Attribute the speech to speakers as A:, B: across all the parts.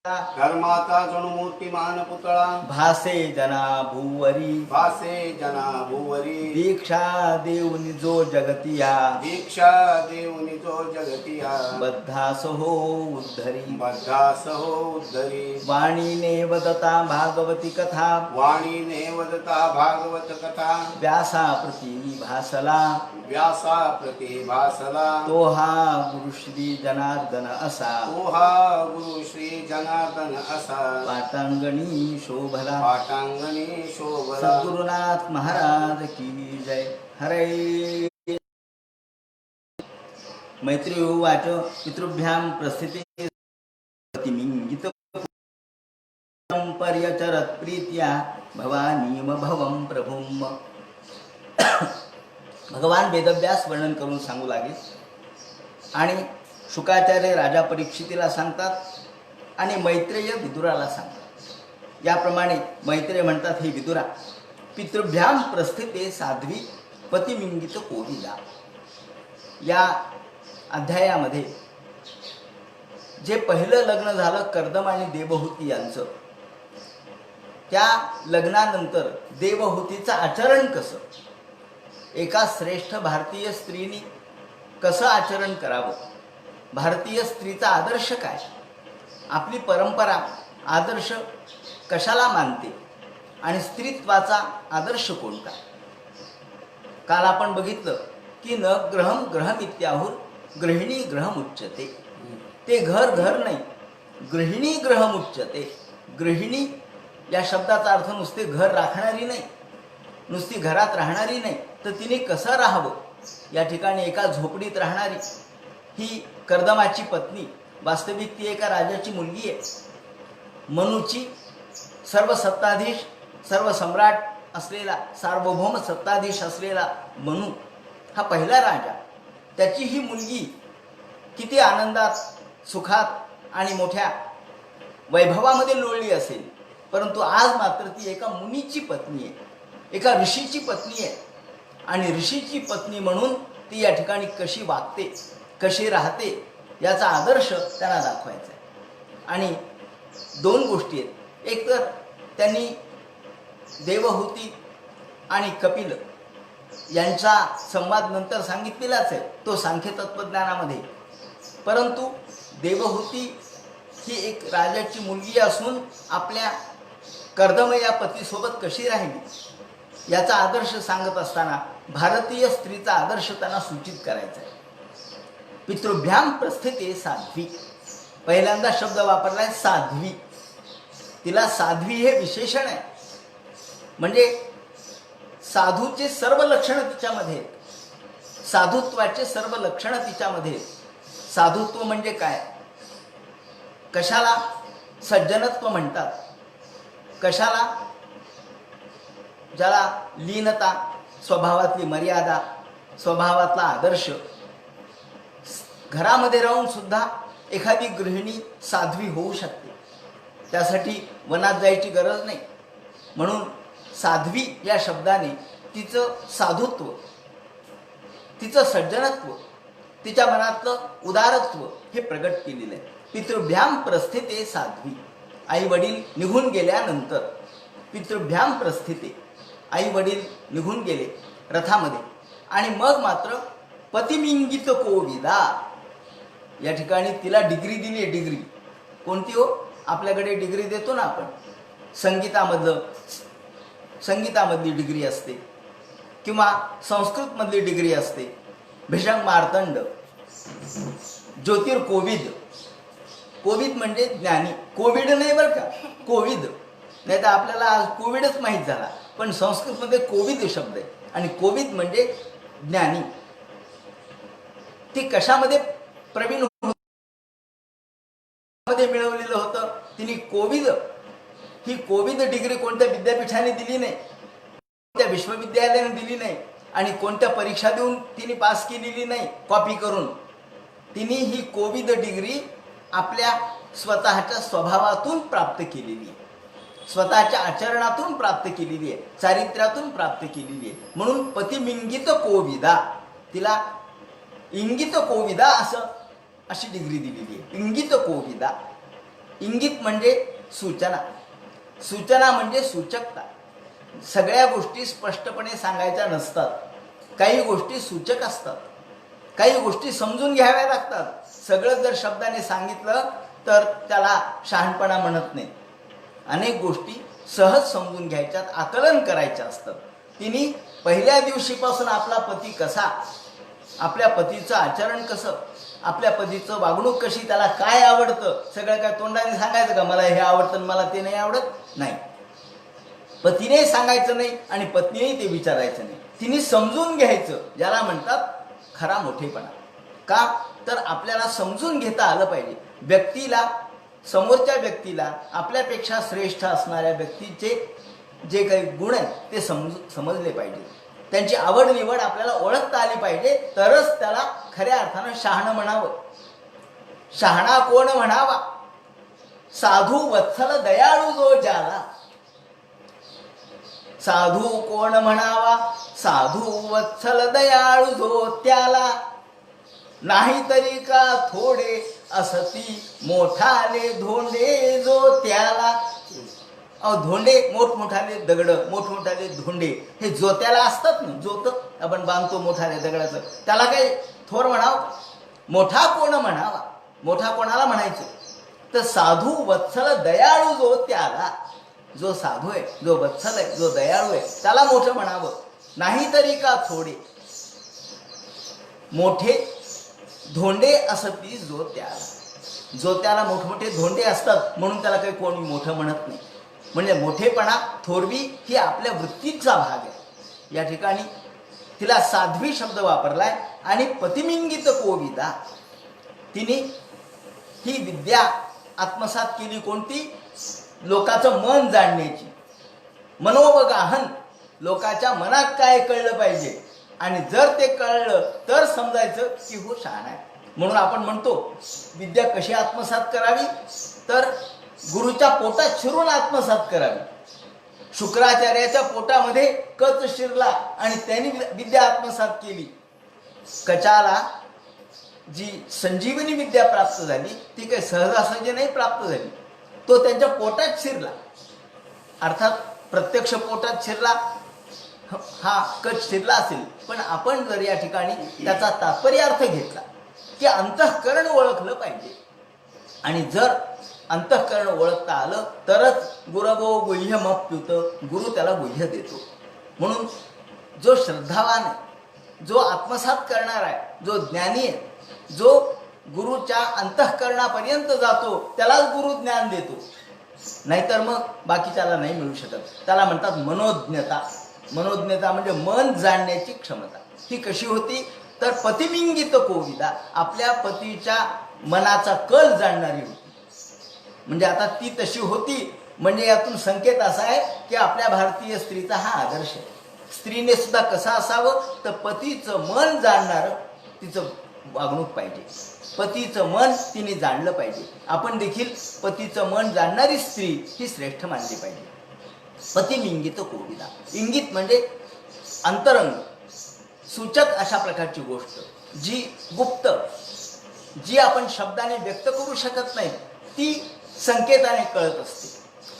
A: धर्माचा जणू मूर्तिमान पुतळा
B: भासे जना भूवरी दीक्षा देऊनी जो जगतिया
A: दीक्षा देऊनी जो जगतिया
B: बद्धास हो उद्धरी वाणीने वदता भागवती कथा व्यासा प्रति भासला तो हा गुरु श्री जनार्दन असा पाटांगणी शोभला सद्गुरुनाथ महाराज की जय. हरे मैत्री उवाच पितृभ्यां प्रस्थिते प्रतिमिंगित पर्यचरत प्रीत्या भवानीम भवम प्रभुम. भगवान वेदव्यास वर्णन करून सांगू लागले आणि शुकाचार्य राजा परीक्षितीला सांगतात आणि मैत्रेय विदुराला सांगतात. याप्रमाणे मैत्रेय म्हणतात, हे विदुरा, पितृभ्याम प्रस्थिते साध्वी पतिमिंगित कोविदा. या अध्यायामध्ये जे पहिलं लग्न झालं कर्दम आणि देवहूती यांचं, त्या लग्नानंतर देवहूतीचं आचरण कसं, एका श्रेष्ठ भारतीय स्त्रीने कसं आचरण करावं, भारतीय स्त्रीचा आदर्श काय, आपली परंपरा आदर्श कशाला मानते आणि स्त्रीत्वाचा आदर्श कोणता. काल आपण बघितलं की न ग्रहम ग्रहमित्याहुर गृहिणी ग्रहमुच्यते. ते घर नाही, गृहिणी ग्रहमुच्यते. गृहिणी या शब्दाचा अर्थ नुसते घर राखणारी नाही, नुसती घरात राहणारी नाही, तर तिने कसं राहावं. या ठिकाणी एका झोपडीत राहणारी ही कर्दमाची पत्नी, वास्तविक ती एका राजाची मुलगी आहे. मनूची सर्व सत्ताधीश, सर्व सम्राट असलेला, सार्वभौम सत्ताधीश असलेला मनू हा पहिला राजा, त्याची ही मुलगी किती आनंदात, सुखात आणि मोठ्या वैभवामध्ये लोळली असेल, परंतु आज मात्र ती एका मुनीची पत्नी आहे, एका ऋषीची पत्नी आहे. आणि ऋषीची पत्नी म्हणून ती या ठिकाणी कशी वागते, कशी राहते, याचा आदर्श त्यांना दाखवायचा आहे. आणि दोन गोष्टी आहेत. एक तर त्यांनी देवहूती आणि कपिल यांचा संवाद नंतर सांगितलेलाच आहे, तो सांख्य तत्त्वज्ञानामध्ये. परंतु देवहूती ही एक राजाची मुलगी असून आपल्या कर्दम या पतीसोबत कशी राहिली याचा आदर्श सांगत असताना भारतीय स्त्रीचा आदर्श त्यांना सूचित करायचा आहे. पितृभ्याम प्रस्थिते साध्वी, पहिल्यांदा शब्द वापरलाय साध्वी. तिला साध्वी हे विशेषण आहे, म्हणजे साधूचे सर्व लक्षणं तिच्यामध्ये आहेत, साधुत्वाचे सर्व लक्षणं तिच्यामध्ये आहेत. साधुत्व म्हणजे काय, कशाला सज्जनत्व म्हणतात, कशाला ज्याला लीनता, स्वभावातली मर्यादा, स्वभावातला आदर्श. घरामध्ये राहून सुद्धा एखादी गृहिणी साध्वी होऊ शकते, त्यासाठी वनात जायची गरज नाही. म्हणून साध्वी या शब्दाने तिचं साधुत्व, तिचं सज्जनत्व, तिच्या मनातलं उदारत्व हे प्रगट केलेलं आहे. पितृभ्याम प्रस्थिते साध्वी, आई वडील निघून गेल्यानंतर, पितृभ्याम प्रस्थिते, आई वडील निघून गेले रथामध्ये, आणि मग मात्र पतिमिंगित कोविदा, या ठिकाणी तिला डिग्री दिली आहे. डिग्री कोणती हो, आपल्याकडे डिग्री देतो ना आपण, संगीतामधली डिग्री असते किंवा संस्कृतमधली डिग्री असते. भिषंग मार्तंड, ज्योतिर्कोविद. कोविद म्हणजे ज्ञानी, कोविड नाही बरं का, कोविद. नाही तर आपल्याला आज कोविडच माहीत झाला, पण संस्कृतमध्ये कोविद शब्द आहे आणि कोविद म्हणजे ज्ञानी. ती कशामध्ये प्रवीण मध्ये मिळवलेलं होतं तिने कोविद. ही कोविद डिग्री कोणत्या विद्यापीठाने दिली नाही, कोणत्या विश्वविद्यालयाने दिली नाही, आणि कोणत्या परीक्षा देऊन तिने पास केलेली नाही कॉपी करून. तिने ही कोविद डिग्री आपल्या स्वतःच्या स्वभावातून प्राप्त केलेली आहे, स्वतःच्या आचरणातून प्राप्त केलेली आहे, चारित्र्यातून प्राप्त केलेली आहे. म्हणून पतिमिंगित कोविदा, तिला इंगित कोविदा अशी डिग्री दिलेली आहे. इंगित कोविदा इंगित म्हणजे सूचना, सूचना म्हणजे सूचकता. सगळ्या गोष्टी स्पष्टपणे सांगायच्या नसतात, काही गोष्टी सूचक असतात, काही गोष्टी समजून घ्याव्या लागतात. सगळं जर शब्दाने सांगितलं तर त्याला शहाणपणा म्हणत नाही. अनेक गोष्टी सहज समजून घ्यायच्यात, आकलन करायच्या असतात. तिने पहिल्या दिवशीपासून आपला पती कसा, आपल्या पतीचं आचरण कसं, आपल्या पतीचं वागणूक कशी, त्याला काय आवडतं, सगळं काय तोंडाने सांगायचं का मला हे आवडतं मला ते नाही आवडत? नाही. पतीने सांगायचं नाही आणि पत्नीने ते विचारायचं नाही. तिने समजून घ्यायचं, ज्याला म्हणतात खरा मोठेपणा. का तर आपल्याला समजून घेता आलं पाहिजे. व्यक्तीला, समोरच्या व्यक्तीला आपल्यापेक्षा श्रेष्ठ असणाऱ्या व्यक्तीचे जे काही गुण आहेत ते समजले पाहिजे. त्यांची आवड निवड आपल्याला ओळखता आली पाहिजे, तरच त्याला खऱ्या अर्थानं शहाणं म्हणावं. शहाणा कोण म्हणावा? साधू वत्सल दयाळू जो ज्याला. साधू कोण म्हणावा? साधू वत्सल दयाळू जो त्याला. नाहीतरी का थोडे असती मोठाले धोंडे जो त्याला. धोंडे मोठमोठाले दगड, मोठमोठाले धोंडे हे जोत्याला असतात ना, जोत आपण बांधतो मोठाले दगडाचं, त्याला काही थोर म्हणावं? मोठा कोण म्हणावा? मोठा कोणाला म्हणायचं? तर साधू वत्सल दयाळू जो त्याला. जो साधू आहे, जो वत्सल आहे, जो दयाळू आहे, त्याला मोठं म्हणावं. नाहीतरी का थोडे मोठे धोंडे असती जो त्याला. जो त्याला मोठमोठे धोंडे असतात म्हणून त्याला काही कोणी मोठं म्हणत नाही. म्हणजे मोठेपणा, थोरवी ही आपल्या वृत्तीचा भाग आहे. या ठिकाणी तिला साध्वी शब्द वापरलाय. आणि पतिमिंगित कोविदा, तिने ही विद्या आत्मसात केली कोणती? लोकांचं मन जाणण्याची. मनोवगाहन, लोकांच्या मनात काय कळलं पाहिजे आणि जर ते कळलं तर समजायचं की हो शहाणा आहे. म्हणून आपण म्हणतो विद्या कशी आत्मसात करावी? तर गुरुच्या पोटात शिरून आत्मसात करावी. शुक्राचार्याच्या पोटामध्ये कच शिरला आणि त्यांनी विद्या आत्मसात केली. कचाला जी संजीवनी विद्या प्राप्त झाली ती काही सहजासहजी नाही प्राप्त झाली, तो त्यांच्या पोटात शिरला. अर्थात प्रत्यक्ष पोटात शिरला हा कच शिरला असेल, पण आपण जर या ठिकाणी त्याचा तात्पर्यार्थ घेतला की अंतःकरण ओळखलं पाहिजे. आणि जर अंतःकरण ओळखता आलं तरच गुरवो गुह्यमप्युत, गुरु त्याला गुह्य देतो. म्हणून जो श्रद्धावान आहे, जो आत्मसात करणार आहे, जो ज्ञानी आहे, जो गुरुच्या अंतःकरणापर्यंत जातो त्यालाच गुरु ज्ञान देतो. नाहीतर मग बाकीच्याला नाही मिळू शकत. त्याला म्हणतात मनोज्ञता. मनोज्ञता म्हणजे मन जाणण्याची क्षमता. ही कशी होती? तर पतिमिंगित कोविदा, आपल्या पतीच्या मनाचा कल जाणणारी होती. म्हणजे आता ती तशी होती म्हणजे यातून संकेत असा आहे की आपल्या भारतीय स्त्रीचा हा आदर्श आहे. स्त्रीने सुद्धा कसं असावं? तर पतीचं मन जाणणारं तिचं वागणूक पाहिजे. पतीचं मन तिने जाणलं पाहिजे. आपण देखील पतीचं मन जाणणारी स्त्री ही श्रेष्ठ मानली पाहिजे. पतिमिंगित कोविदा. इंगित म्हणजे अंतरंग, सूचक अशा प्रकारची गोष्ट जी गुप्त, जी आपण शब्दाने व्यक्त करू शकत नाही, ती संकेताने कळत असते.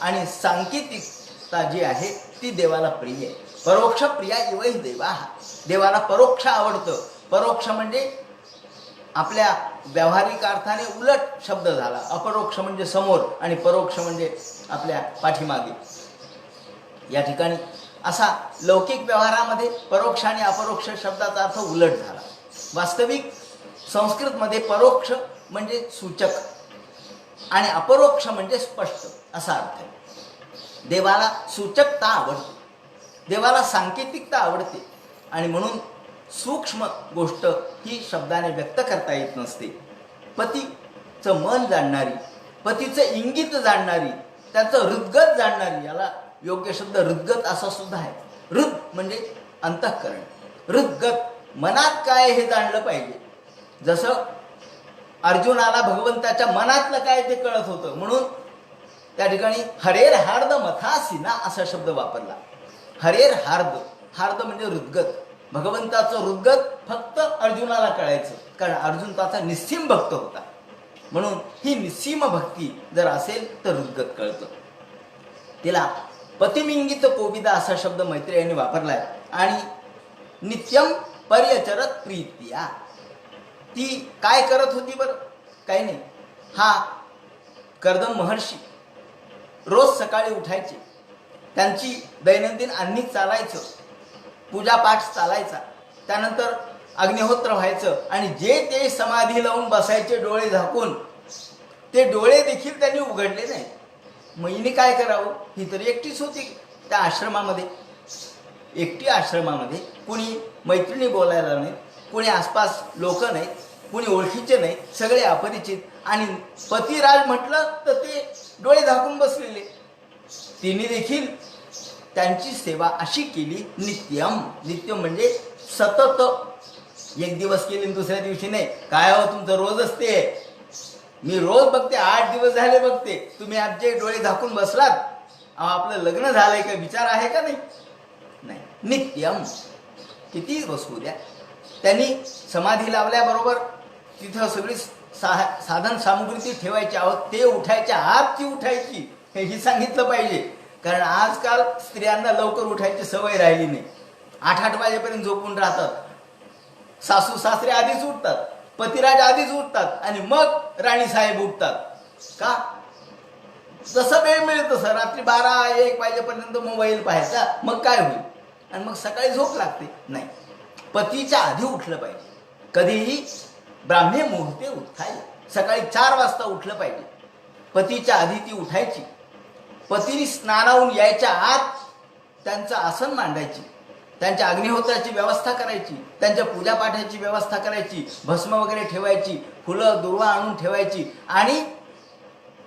B: आणि सांकेतिकता जी आहे ती देवाला प्रिय आहे. परोक्ष प्रिया इवही देवा. देवाला परोक्ष आवडतं. परोक्ष म्हणजे आपल्या व्यावहारिक अर्थाने उलट शब्द झाला. अपरोक्ष म्हणजे समोर आणि परोक्ष म्हणजे आपल्या पाठीमागे. या ठिकाणी असा लौकिक व्यवहारामध्ये परोक्ष आणि अपरोक्ष शब्दाचा अर्थ उलट झाला. वास्तविक संस्कृतमध्ये परोक्ष म्हणजे सूचक आणि अपरोक्ष म्हणजे स्पष्ट असा अर्थ आहे. देवाला सूचकता आवडते, देवाला सांकेतिकता आवडते. आणि म्हणून सूक्ष्म गोष्ट ही शब्दाने व्यक्त करता येत नसते. पतीचं मन जाणणारी, पतीचं इंगित जाणणारी, त्याचं हृद्गत जाणणारी, याला योग्य शब्द हृद्गत असा सुद्धा आहे. हृद म्हणजे अंतःकरण, हृद्गत मनात काय हे जाणलं पाहिजे. जसं अर्जुनाला भगवंताच्या मनातलं काय ते कळत होतं म्हणून त्या ठिकाणी हरेर हार्द मथासीना असा शब्द वापरला. हरेर हार्द, हार्द म्हणजे हृद्गत. भगवंताचं हृद्गत फक्त अर्जुनाला कळायचं, कारण अर्जुन त्याचा निस्सीम भक्त होता. म्हणून ही निस्सीम भक्ती जर असेल तर हृदगत कळतं. तिला पतिमिंगित कोविदा असा शब्द मैत्रेयांनी वापरलाय. आणि नित्यम पर्यचरत प्रीत्या, ती काय करत होती बरं? काही नाही. हा कर्दम महर्षी रोज सकाळी उठायचे, त्यांची दैनंदिन अन्निक चालायचं, पूजापाठ चालायचा, त्यानंतर अग्निहोत्र व्हायचं आणि जे ते समाधी लावून बसायचे डोळे झाकून, ते डोळे देखील त्यांनी उघडले नाही. मग हिने काय करावं? ही तर एकटीच होती त्या आश्रमामध्ये. एकटी आश्रमामध्ये, कुणी मैत्रिणी बोलायला नाही, कुणी आसपास लोक नाहीत, कुणी ओळखीचे नाही, सगळे अपरिचित. आणि पतिराज म्हटलं तर ते डोळे झाकून बसलेले. तिने देखील त्यांची सेवा अशी केली नित्यम. नित्यम म्हणजे सतत. एक दिवस केली दुसऱ्या दिवशी नाही. काय हो तुमचं रोज असते? मी रोज बघते, 8 दिवस झाले बघते. तुम्ही आमचे डोळे झाकून बसलात. आपलं लग्न झालंय का? विचार आहे का? नाही. नित्यम. किती बसू द्या. त्यांनी समाधी लावल्याबरोबर तिथं सगळी साधन सामुग्री ती ठेवायची. आहोत ते उठायच्या आत ती उठायची, हेही सांगितलं पाहिजे. कारण आजकाल स्त्रियांना लवकर उठायची सवय राहिली नाही. 8-8 वाजेपर्यंत झोपून राहतात. सासू सासरे आधीच उठतात, पतिराज आधीच उठतात आणि मग राणी साहेब उठतात. का? जसं वेळ मिळेल तसं. रात्री 12-1 वाजेपर्यंत मोबाईल पाहायचा, मग काय होईल? आणि मग सकाळी झोप लागते. नाही, पतीच्या आधी उठलं पाहिजे. कधीही ब्राह्मी मुहूर्ते उठायला सकाळी 4 वाजता उठलं पाहिजे. पतीच्या आधी ती उठायची. पतीने स्नानावून यायच्या आत त्यांचं आसन मांडायची, त्यांच्या अग्निहोत्राची व्यवस्था करायची, त्यांच्या पूजापाठाची व्यवस्था करायची, भस्म वगैरे ठेवायची, फुलं दुर्वा आणून ठेवायची आणि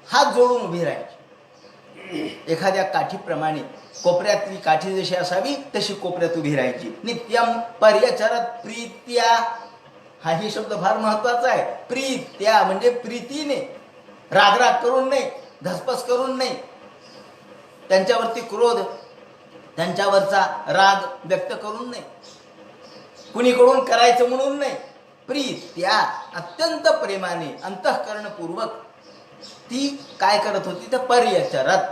B: हात जोडून उभी राहायची. एखाद्या काठीप्रमाणे कोपऱ्यातली काठी जशी असावी तशी कोपऱ्यात उभी राहायची. नित्यम पर्यचरत प्रीत्या. हाही शब्द फार महत्वाचा आहे. प्रीत्या म्हणजे प्रीतीने, रागराग करून नाही, धसपस करून नाही, त्यांच्यावरती क्रोध, त्यांच्यावरचा राग व्यक्त करून नाही, कुणीकडून करायचं म्हणून नाही. प्रीत्या, अत्यंत प्रेमाने, अंतःकरणपूर्वक ती काय करत होती? तर पर्यचरत,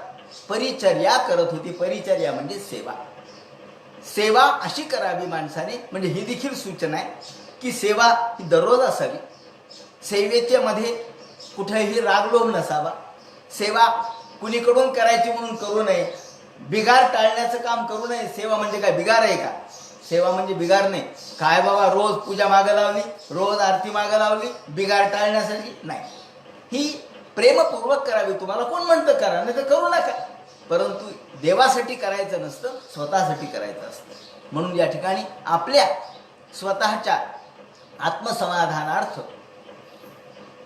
B: परिचर्या करत होती. परिचर्या म्हणजे सेवा. सेवा अशी करावी माणसाने. म्हणजे ही देखील सूचना आहे की सेवा ही दररोज असावी. सेवेच्या मध्ये कुठेही रागलोभ नसावा. सेवा कुणीकडून करायची म्हणून करू नये. बिगार टाळण्याचं काम करू नये. सेवा म्हणजे काय बिगार आहे का? सेवा म्हणजे बिगार नाही. काय बाबा रोज पूजा मागं लावली, रोज आरती मागं लावली, बिगार टाळण्यासाठी नाही. ही प्रेमपूर्वक करावी. तुम्हाला कोण म्हणतं करा, नाही तर करू नका. परंतु देवासाठी करायचं नसतं, स्वतःसाठी करायचं असतं. म्हणून या ठिकाणी आपल्या स्वतःच्या आत्मसमाधानार्थ,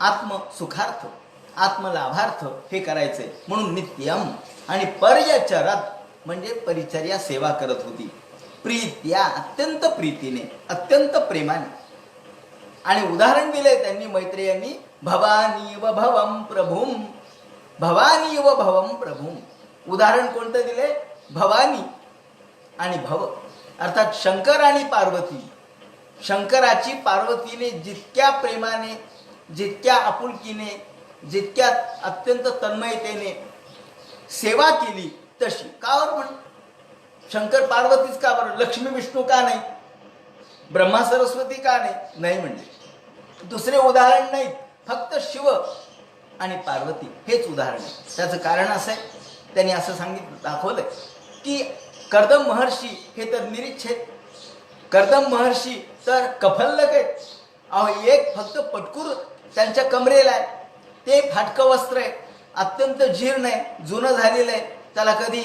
B: आत्मसुखार्थ, आत्मलाभार्थ हे करायचंय. म्हणून नित्यम. आणि पर्यचरत म्हणजे परिचर्या, सेवा करत होती. प्रीत्या, अत्यंत प्रीतीने, अत्यंत प्रेमाने. आणि उदाहरण दिले त्यांनी मैत्रेयांनी, भवानी व भवम प्रभुम. भवानी व भवम प्रभुम. उदाहरण कोणतं दिले? भवानी आणि भव, अर्थात शंकर आणि पार्वती. शंकराची पार्वतीने जितक्या प्रेमाने, जितक्या आपुलकीने, जितक्या अत्यंत तन्मयतेने सेवा केली तशी. का बरं? म्हण शंकर पार्वतीच का बरं? लक्ष्मी विष्णू का नाही? ब्रह्मा सरस्वती का नाही? नाही म्हणजे दुसरे उदाहरण नाहीत. फक्त शिव आणि पार्वती हेच उदाहरण आहे. त्याचं कारण असं आहे, त्यांनी असं सांगितलं, दाखवलंय की कर्दम महर्षी हे तर निरीच्छेद. कर्दम महर्षी तर कफल्लक आहेत. अहो, एक फक्त पटकूर त्यांच्या कमरेला आहे. ते फाटकं वस्त्र आहे, अत्यंत जीर्ण आहे, जुनं झालेलं आहे, त्याला कधी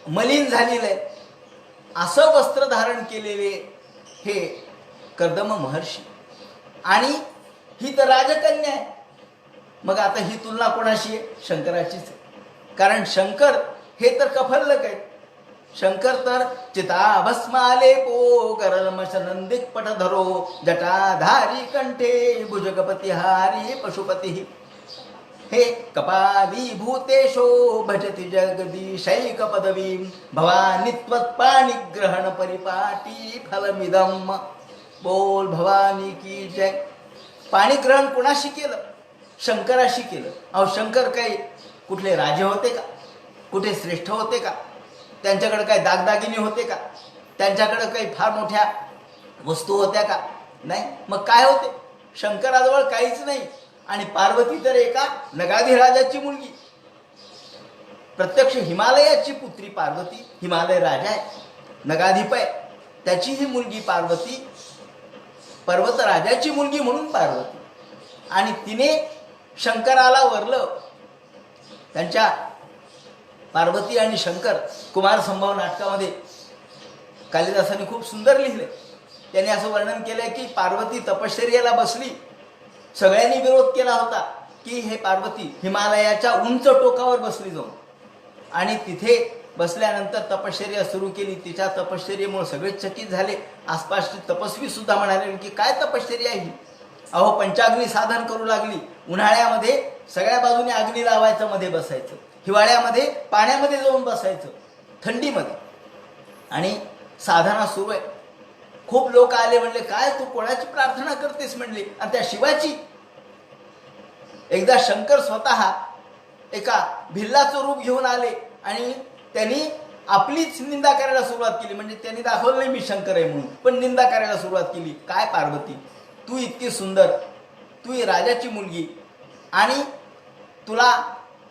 B: मलिन झालेलं आहे. असं वस्त्र धारण केलेले हे कर्दम महर्षी. आणि ही तर राजकन्या आहे. मग आता ही तुलना कोणाशी आहे? शंकराचीच आहे. कारण शंकर हे तर कफल्लक आहेत. शंकर तर चिताभस्माले पो करलमश नंदिक पटधरो जटाधारी कंठे भुजगपती हारी पशुपती. हे कपाली भूतेशो भजति जगदीशैक पदवी भवानी त्वत्पाणि ग्रहण परिपाटी फलमिदम. बोल भवानी की जय. पाणीग्रहण कोणाशी केलं? शंकराशी केलं. अहो शंकर काही कुठले राजे होते का? कुठे श्रेष्ठ होते का? त्यांच्याकडे काही दागदागिने होते का? त्यांच्याकडे काही फार मोठ्या वस्तू होत्या का? नाही. मग काय होते? शंकराजवळ काहीच नाही. आणि पार्वती तर एका नगाधिराजाची मुलगी, प्रत्यक्ष हिमालयाची पुत्री पार्वती. हिमालय राजा आहे, नगाधिप आहे, त्याची ही मुलगी पार्वती, पर्वतराजाची मुलगी म्हणून पार्वती. आणि तिने शंकराला वरलं. त्यांच्या पार्वती आणि शंकर कुमार संभव नाटकामध्ये कालिदासाने खूप सुंदर लिहिले. त्याने असं वर्णन केलंय की पार्वती तपश्चर्येला बसली. सगळ्यांनी विरोध केला होता की हे पार्वती हिमालयाच्या उंच टोकावर बसली जाऊन, आणि तिथे बसल्यानंतर तपश्चर्या सुरू केली. तिच्या तपश्चर्येमुळे सगळे चकित झाले. आसपासचे तपस्वी सुद्धा म्हणाले की काय तपश्चर्या ही? अहो पंचाग्नी साधन करू लागली. उन्हाळ्यामध्ये सगळ्या बाजूने अग्नी लावायचं, मध्ये बसायचं. हिवाळ्यामध्ये पाण्यामध्ये जाऊन बसायचं, थंडीमध्ये. आणि साधना सुरू आहे. खूप लोक आले, म्हणले काय तू कोणाची प्रार्थना करतेस? म्हणले आणि त्या शिवाची. एकदा शंकर स्वतः एका भिल्लाचं रूप घेऊन आले आणि त्यांनी आपलीच निंदा करायला सुरुवात केली. म्हणजे त्यांनी दाखवलं नाही मी शंकर आहे म्हणून, पण निंदा करायला सुरुवात केली. काय पार्वती, तू इतकी सुंदर, तू ही राजाची मुलगी, आणि तुला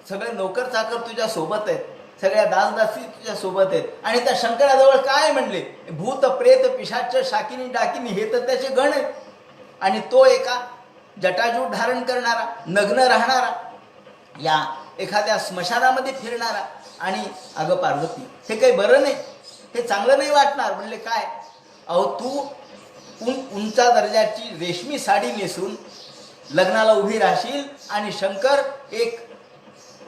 B: सगळे नोकर चाकर तुझ्या सोबत आहेत, सगळ्या दासदासी तुझ्या सोबत आहेत, आणि त्या शंकराजवळ काय म्हणले? भूत प्रेत पिशाच शाकिनी डाकिनी हे तर त्याचे गण आहेत. आणि तो एका जटाजूट धारण करणारा, नग्न राहणारा, या एखाद्या स्मशानामध्ये फिरणारा. आणि अगं पार्वती, हे काही बरं नाही, हे चांगलं नाही वाटणार. म्हणले काय? अहो तू उंचा दर्जाची रेशमी साडी नेसून लग्नाला उभी राहशील, आणि शंकर एक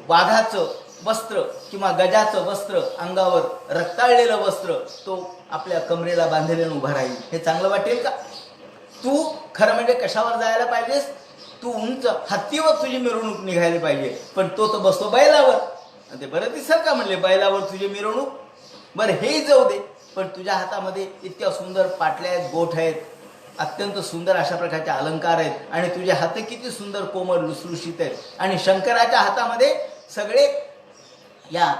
B: वाघाचं वस्त्र किंवा गजाचं वस्त्र, अंगावर रक्ताळलेलं वस्त्र, तो आपल्या कमरेला बांधलेलं उभा राहील. हे चांगलं वाटेल का? तू खरं म्हणजे कशावर जायला पाहिजेस? तू उंच हत्तीवर तुझी मिरवणूक निघायला पाहिजे, पण तो तर बसतो बैलावर. ते बरं दिसत का? म्हणले बैलावर तुझी मिरवणूक? बरं हेही जाऊ दे, पण तुझ्या हातामध्ये इतक्या सुंदर पाटल्या आहेत, गोठ आहेत, अत्यंत सुंदर अशा प्रकारचे अलंकार आहेत, आणि तुझे हात किती सुंदर कोमल लुसलुशीत आहेत. आणि शंकराच्या हातामध्ये सगळे या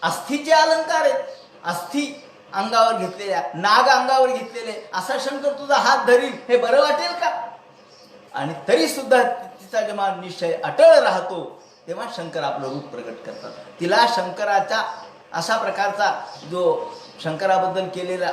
B: अस्थीचे अलंकार आहेत. अस्थी अंगावर घेतलेल्या, नाग अंगावर घेतलेले, असा शंकर तुझा हात धरील, हे बरं वाटेल का? आणि तरी सुद्धा तिचा जेव्हा निश्चय अटळ राहतो, तेव्हा शंकर आपलं रूप प्रकट करतात. तिला शंकराचा असा प्रकारचा जो शंकराबद्दल केलेला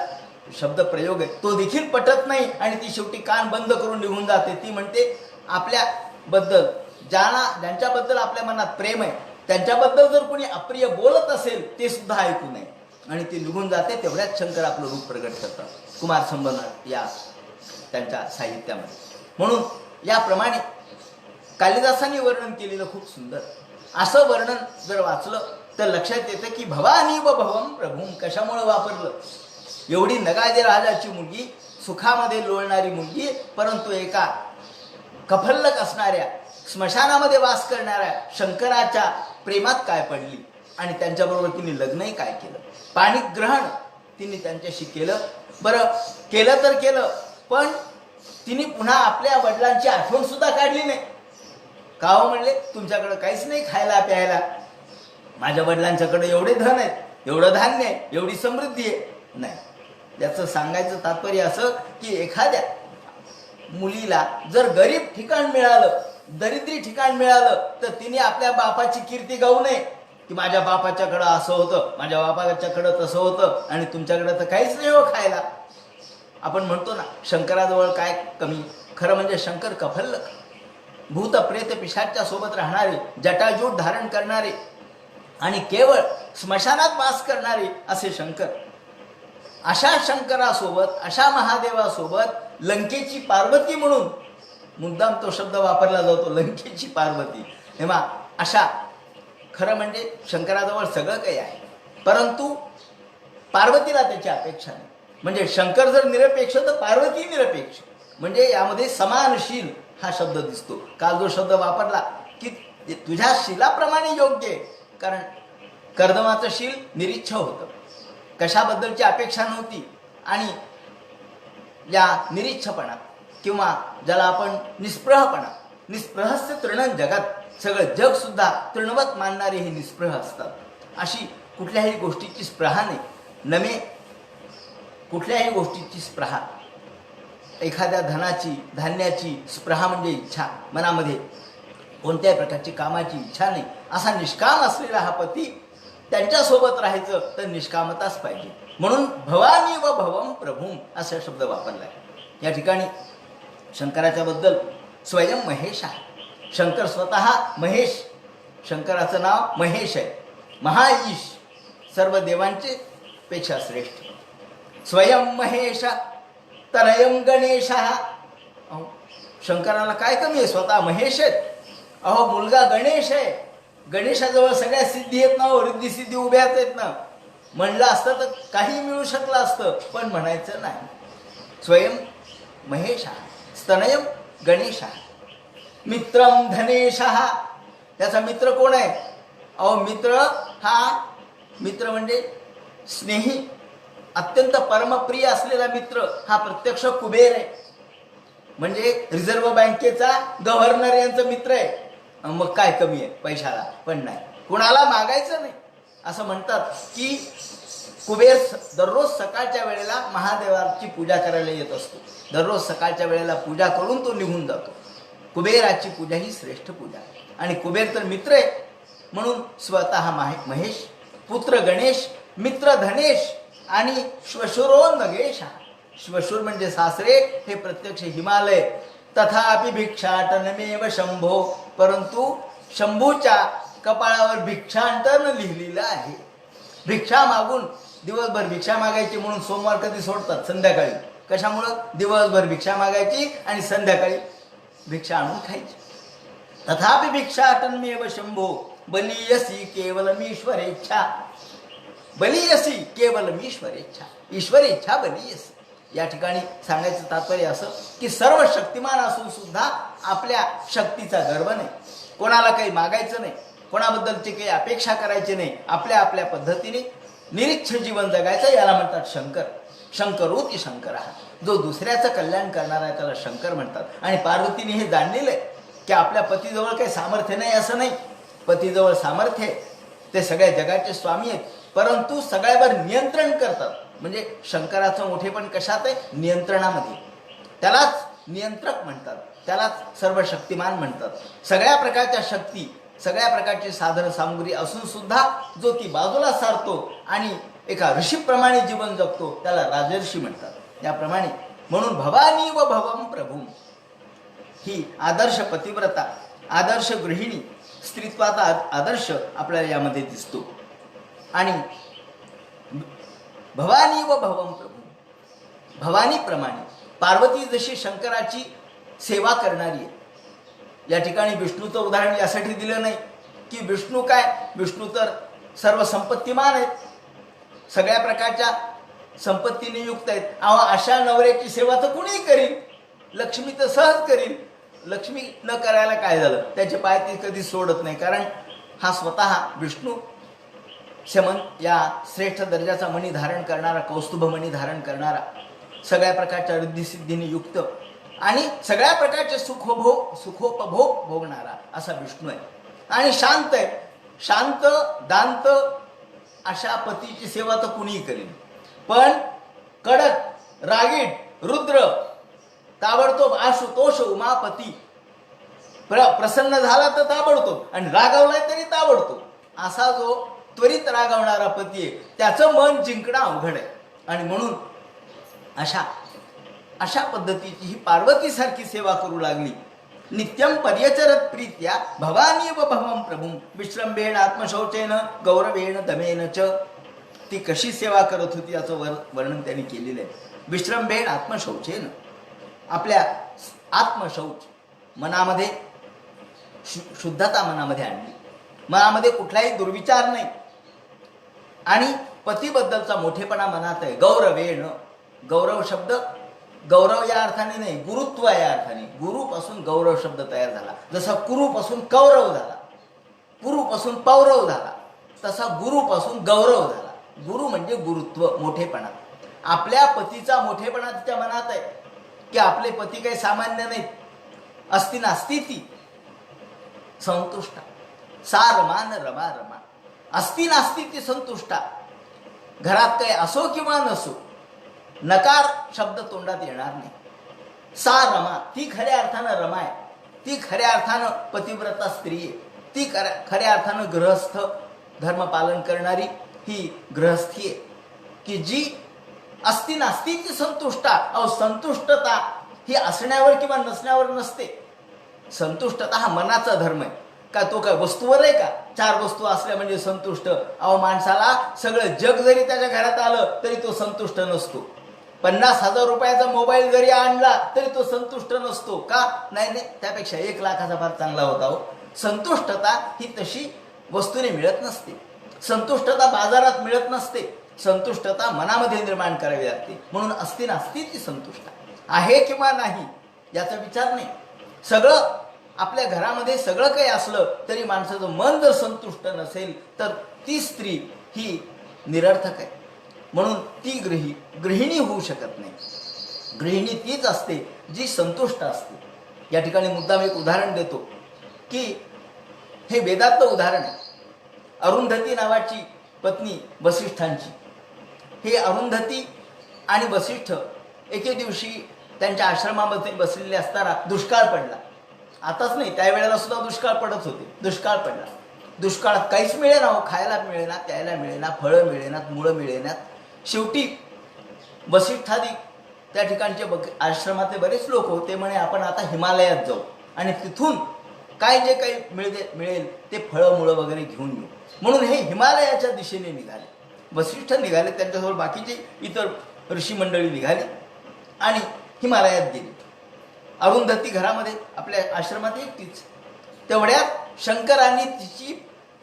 B: शब्द प्रयोग आहे तो देखील पटत नाही, आणि ती शेवटी कान बंद करून निघून जाते. ती म्हणते आपल्याबद्दल, ज्यांच्याबद्दल आपल्या मनात प्रेम आहे त्यांच्याबद्दल जर कोणी अप्रिय बोलत असेल ते सुद्धा ऐकू नये, आणि ती निघून जाते. तेवढ्यात शंकर आपलं रूप प्रकट करतात कुमार संभवनाथ या त्यांच्या साहित्यामध्ये. म्हणून याप्रमाणे कालिदासांनी वर्णन केलेलं खूप सुंदर. असं वर्णन जर वाचलं तर लक्षात येतं की भवानी व भवम प्रभूम कशामुळे वापरलं. एवढी नगादे राजाची मुलगी, सुखामध्ये लोळणारी मुलगी, परंतु एका कफल्लक असणाऱ्या, स्मशानामध्ये वास करणाऱ्या शंकराच्या प्रेमात काय पडली, आणि त्यांच्याबरोबर तिने लग्नही काय केलं, पाणीग्रहण तिने त्यांच्याशी केलं. बरं केलं तर केलं, पण तिने पुन्हा आपल्या वडिलांची आठवण सुद्धा काढली नाही. का हो? म्हणले तुमच्याकडे काहीच नाही खायला प्यायला, माझ्या वडिलांच्याकडे एवढे धन आहेत, एवढं धान्य आहे, एवढी समृद्धी आहे. नाही, याचं सांगायचं तात्पर्य असं की एखाद्या मुलीला जर गरीब ठिकाण मिळालं, दरिद्री ठिकाण मिळालं, तर तिने आपल्या बापाची कीर्ती गाऊ नये की माझ्या बापाच्याकडं असं होतं, माझ्या बापाच्याकडं तसं होतं, आणि तुमच्याकडं तर काहीच नाही हो खायला. आपण म्हणतो ना शंकराजवळ काय कमी. खरं म्हणजे शंकर कफल्लक, भूत प्रेत पिशाच्या सोबत राहणारे, जटाजूट धारण करणारे, आणि केवळ स्मशानात वास करणारे असे शंकर. अशा शंकरासोबत, अशा महादेवासोबत लंकेची पार्वती म्हणून मुद्दाम तो शब्द वापरला जातो, लंकेची पार्वती. तेव्हा अशा खरं म्हणजे शंकराजवळ सगळं काही आहे, परंतु पार्वतीला त्याची अपेक्षा नाही. म्हणजे शंकर जर निरपेक्ष तर पार्वती निरपेक्ष. म्हणजे यामध्ये समानशील हा शब्द दिसतो. काल जो शब्द वापरला की तुझ्या शिलाप्रमाणे योग्य आहे, कारण कर्दमाचं शील निरीच्छ होतं, कशाबद्दलची अपेक्षा नव्हती, आणि या निरीच्छपणा किंवा ज्याला आपण निस्पृहपणा, निस्पृहस्य तृणं जगात, सगळं जगसुद्धा तृणवत मानणारे हे निस्पृह असतात. अशी कुठल्याही गोष्टीची स्पृहा नाही, नमे कुठल्याही गोष्टीची स्पृहा, एखाद्या धनाची धान्याची स्पृहा म्हणजे इच्छा, मनामध्ये कोणत्याही प्रकारची कामाची इच्छा नाही, असा निष्काम असलेला हा पती, त्यांच्यासोबत राहायचं तर निष्कामताच पाहिजे. म्हणून भवानी व भवम प्रभुम असा शब्द वापरला आहे या ठिकाणी. शंकराच्या बद्दल स्वयं महेश आहे. शंकर स्वतः महेश, शंकराचं नाव महेश आहे, महाईश, सर्व देवांचे पेक्षा श्रेष्ठ. स्वयं महेश तनयं गणेश. शंकराला काय कमी आहे, स्वतः महेश आहेत. अहो मुलगा गणेश आहे, गणेशाजवळ सगळ्या सिद्धी आहेत ना, रिद्धी सिद्धी उभ्याच आहेत ना. म्हणलं असतं तर काही मिळू शकलं असतं, पण म्हणायचं नाही. स्वयं महेश स्तनयं गणेश, मित्रम धनेश. त्याचा मित्र कोण आहे? अहो मित्र मित्र म्हणजे स्नेही, अत्यंत परमप्रिय असलेला मित्र हा प्रत्यक्ष कुबेर आहे. म्हणजे रिझर्व्ह बँकेचा गव्हर्नर यांचा मित्र आहे. मग काय कमी आहे पैशाला? पण नाही, कुणाला मागायचं नाही. असं म्हणतात की कुबेर दररोज सकाळच्या वेळेला महादेवाची पूजा करायला येत असतो. दररोज सकाळच्या वेळेला पूजा करून तो निघून जातो. कुबेराची पूजा ही श्रेष्ठ पूजा. आणि कुबेर तर मित्र आहे, म्हणून स्वतः महेश, पुत्र गणेश, मित्र धनेश आणि श्वशुरो नगेश. श्वशुर म्हणजे सासरे, हे प्रत्यक्ष हिमालय. तथापि भिक्षाटनमेव शंभो, परंतु शंभूच्या कपाळावर भिक्षाटन लिहिलेलं आहे. भिक्षा मागून, दिवसभर भिक्षा मागायची म्हणून सोमवार कधी सोडतात? संध्याकाळी. कशामुळं? दिवसभर भिक्षा मागायची आणि संध्याकाळी भिक्षा आणून खायची. तथापि भिक्षाटनमेव शंभो बलीयसी केवलमीश्वरेच्छा. बलीयसी केवलमीश्वरेच्छा, ईश्वरेच्छा बलीयसी. या ठिकाणी सांगायचं तात्पर्य असं की सर्व शक्तिमान असून सुद्धा आपल्या शक्तीचा गर्व नाही, कोणाला काही मागायचं नाही, कोणाबद्दलची काही अपेक्षा करायची नाही, आपल्या आपल्या पद्धतीने निरीच्छ जीवन जगायचं. याला म्हणतात शंकर. शंकरोती शंकर. जो दुसऱ्याचं कल्याण करणारा आहे त्याला शंकर म्हणतात. आणि पार्वतीने हे जाणलेलं आहे की आपल्या पतीजवळ काही सामर्थ्य नाही असं नाही, पतीजवळ सामर्थ्य आहे, ते सगळ्या जगाचे स्वामी आहेत, परंतु सगळ्यावर नियंत्रण करतात. म्हणजे शंकराचं मोठेपण कशात आहे? नियंत्रणामध्ये. त्यालाच नियंत्रक म्हणतात, त्यालाच सर्व शक्तिमान म्हणतात. सगळ्या प्रकारच्या शक्ती, सगळ्या प्रकारची साधन सामुग्री असून सुद्धा जो ती बाजूला सारतो आणि एका ऋषीप्रमाणे जीवन जगतो त्याला राजर्षी म्हणतात. याप्रमाणे म्हणून भवानी व भवम प्रभू ही आदर्श पतिव्रता, आदर्श गृहिणी, स्त्रीत्वाचा आदर्श आपल्याला यामध्ये दिसतो. आणि भवानी व भवम प्रभू, भवानीप्रमाणे पार्वती जशी शंकराची सेवा करणारी आहे. या ठिकाणी विष्णूचं उदाहरण यासाठी दिलं नाही की विष्णू काय, विष्णू तर सर्व संपत्तीमान आहेत, सगळ्या प्रकारच्या संपत्तीने युक्त आहेत. अशा नवऱ्याची सेवा तर कुणीही करील, लक्ष्मी तर सहज करील. लक्ष्मी न करायला काय झालं? त्याचे पाय ती कधी सोडत नाही, कारण हा स्वतः विष्णू शमन या श्रेष्ठ दर्जाचा मणी धारण करणारा, कौस्तुभ मणी धारण करणारा, सगळ्या प्रकारच्या रिद्धिसिद्धीने युक्त आणि सगळ्या प्रकारचे सुखोपभोग भोगणारा असा विष्णू आहे. आणि शांत आहे, शांत दांत अशा पतीची सेवा तर कुणीही करेल. पण कडक रागीट रुद्र ताबडतोब आशुतोष उमापती, प्रसन्न झाला तर ताबडतोब आणि रागावलाय तरी ताबडतोब, असा जो त्वरित रागवणारा पती आहे त्याचं मन जिंकणं अवघड आहे. आणि म्हणून अशा पद्धतीची ही पार्वतीसारखी सेवा करू लागली. नित्यम पर्यचरत प्रीत्या भवानी व भवम प्रभुम विश्रंभेण आत्मशौचेन गौरवेण दमेन च. ती कशी सेवा करत होती याचं वर्णन त्यांनी केलेलं आहे. विश्रंभेण आत्मशौचेन, आपल्या आत्मशौच, मनामध्ये शुद्धता मनामध्ये आणली, मनामध्ये कुठलाही दुर्विचार नाही आणि पतीबद्दलचा मोठेपणा मनात आहे. गौरवेण, गौरव शब्द गौरव या अर्थाने नाही, गुरुत्व या अर्थाने. गुरुपासून गौरव शब्द तयार झाला. जसा कुरुपासून कौरव झाला, पुरुपासून पौरव झाला, तसा गुरुपासून गौरव झाला. गुरु म्हणजे गुरुत्व, मोठेपणा. आपल्या पतीचा मोठेपणा तिच्या मनात आहे. की आपले पती काही सामान्य नाहीत. असती नास्ती ती संतुष्टा, सा रमा न रमा रमा. असती नास्ती ती संतुष्टा. घरात काही असो किंवा नसो, नकार शब्द तोंडात येणार नाही. सा रमा, ती खऱ्या अर्थानं रमा आहे. ती खऱ्या अर्थानं पतिव्रता स्त्री आहे. ती खऱ्या अर्थानं गृहस्थ धर्म पालन करणारी ही गृहस्थी आहे, की जी असती नास्ती ती संतुष्टा. अहो, संतुष्टता ही असण्यावर किंवा नसण्यावर नसते. संतुष्टता हा मनाचा धर्म आहे. का तो काय वस्तूवर आहे का? 4 वस्तू असल्या म्हणजे संतुष्ट? अहो, माणसाला सगळं जग जरी त्याच्या घरात आलं तरी तो संतुष्ट नसतो. 50,000 रुपयाचा मोबाईल जरी आणला तरी तो संतुष्ट नसतो. का? नाही, त्यापेक्षा 1 लाखाचा फार चांगला होता. हो, संतुष्टता ही तशी वस्तूने मिळत नसते. संतुष्टता बाजारात मिळत नसते. संतुष्टता मनामध्ये निर्माण करावी लागते. म्हणून असती नास्ती ती संतुष्ट आहे किंवा नाही याचा विचार नाही. सगळं आपल्या घरामध्ये सगळं काही असलं तरी माणसाचं मन जर संतुष्ट नसेल तर ती स्त्री ही निरर्थक आहे. म्हणून ती गृहिणी होऊ शकत नाही. गृहिणी तीच असते जी संतुष्ट असते. या ठिकाणी मुद्दाम एक उदाहरण देतो की हे वेदातलं उदाहरण आहे. अरुंधती नावाची पत्नी वसिष्ठांची. हे अरुंधती आणि वसिष्ठ एके दिवशी त्यांच्या आश्रमामध्ये बसलेले असताना दुष्काळ पडला. आताच नाही, त्यावेळेला सुद्धा दुष्काळ पडत होते. दुष्काळ पडला. दुष्काळात काहीच मिळेना. हो, खायला मिळेना, प्यायला मिळेना, फळं मिळेनात, मुळं मिळेनात. शेवटी वसिष्ठादी त्या ठिकाणचे आश्रमातले बरेच लोक होते. म्हणे आपण आता हिमालयात जाऊ आणि तिथून काय जे काही मिळेल ते फळं मुळं वगैरे घेऊन येऊ. म्हणून हे हिमालयाच्या दिशेने निघाले. वसिष्ठ निघाले, त्यांच्यासोबत बाकीचे इतर ऋषी मंडळी निघाली आणि हिमालयात गेली. अरुंधती घरामध्ये आपल्या आश्रमात एकटीच. तेवढ्यात शंकरांनी तिची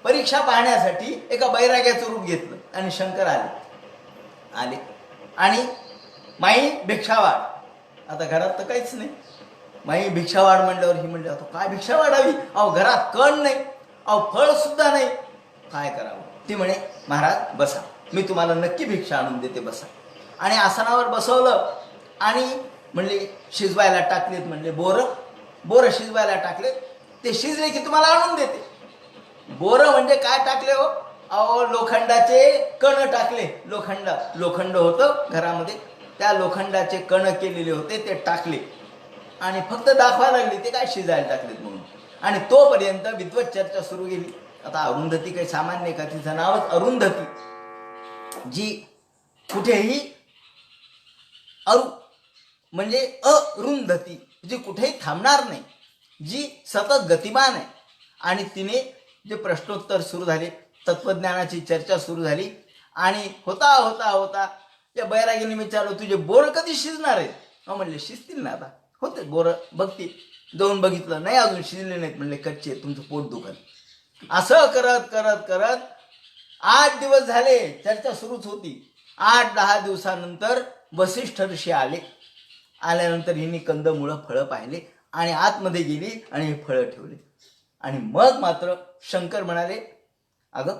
B: परीक्षा पाहण्यासाठी एका बैराग्याचं रूप घेतलं आणि शंकर आले आणि माई भिक्षा वाढ. आता घरात तर काहीच नाही. माई भिक्षा वाढ म्हणल्यावर ही म्हणली, आता काय भिक्षा वाढावी? अहो, घरात कण नाही, अहो फळ सुद्धा नाही, काय करावं? ती म्हणे, महाराज बसा, मी तुम्हाला नक्की भिक्षा आणून देते, बसा. आणि आसनावर बसवलं आणि म्हणले शिजवायला टाकलेत. म्हणले बोरं शिजवायला टाकले. ते शिजले की तुम्हाला आणून देते. बोरं म्हणजे काय टाकले हो? अहो, लोखंडाचे कण टाकले. लोखंड होतं घरामध्ये, त्या लोखंडाचे कण केलेले होते ते टाकले आणि फक्त दाखवायला लागले ते काय शिजायला टाकलेत म्हणून. आणि तोपर्यंत विद्वत चर्चा सुरू केली. आता अरुंधती काही सामान्य का? तिचं नावच अरुंधती, जी कुठेही म्हणजे अरुंधती, जी कुठेही थांबणार नाही, जी सतत गतिमान आहे. आणि तिने जे प्रश्नोत्तर सुरू झाले, तत्वज्ञानाची चर्चा सुरू झाली आणि होता होता होता त्या बैरागीने विचारलं, तुझे बोर कधी शिजणार आहेत? म्हणले शिजतील ना, आता होते बोर, बघते. जाऊन बघितलं, नाही अजून शिजले नाहीत. म्हणले कच्चे, तुमचं पोट दुखत. असं करत करत करत 8 दिवस झाले. चर्चा सुरूच होती. 8-10 दिवसानंतर वसिष्ठ ऋषी आल्यानंतर हिने कंदमुळं फळं पाहिले आणि आतमध्ये गेली आणि हे फळं ठेवले. आणि मग मात्र शंकर म्हणाले, अगं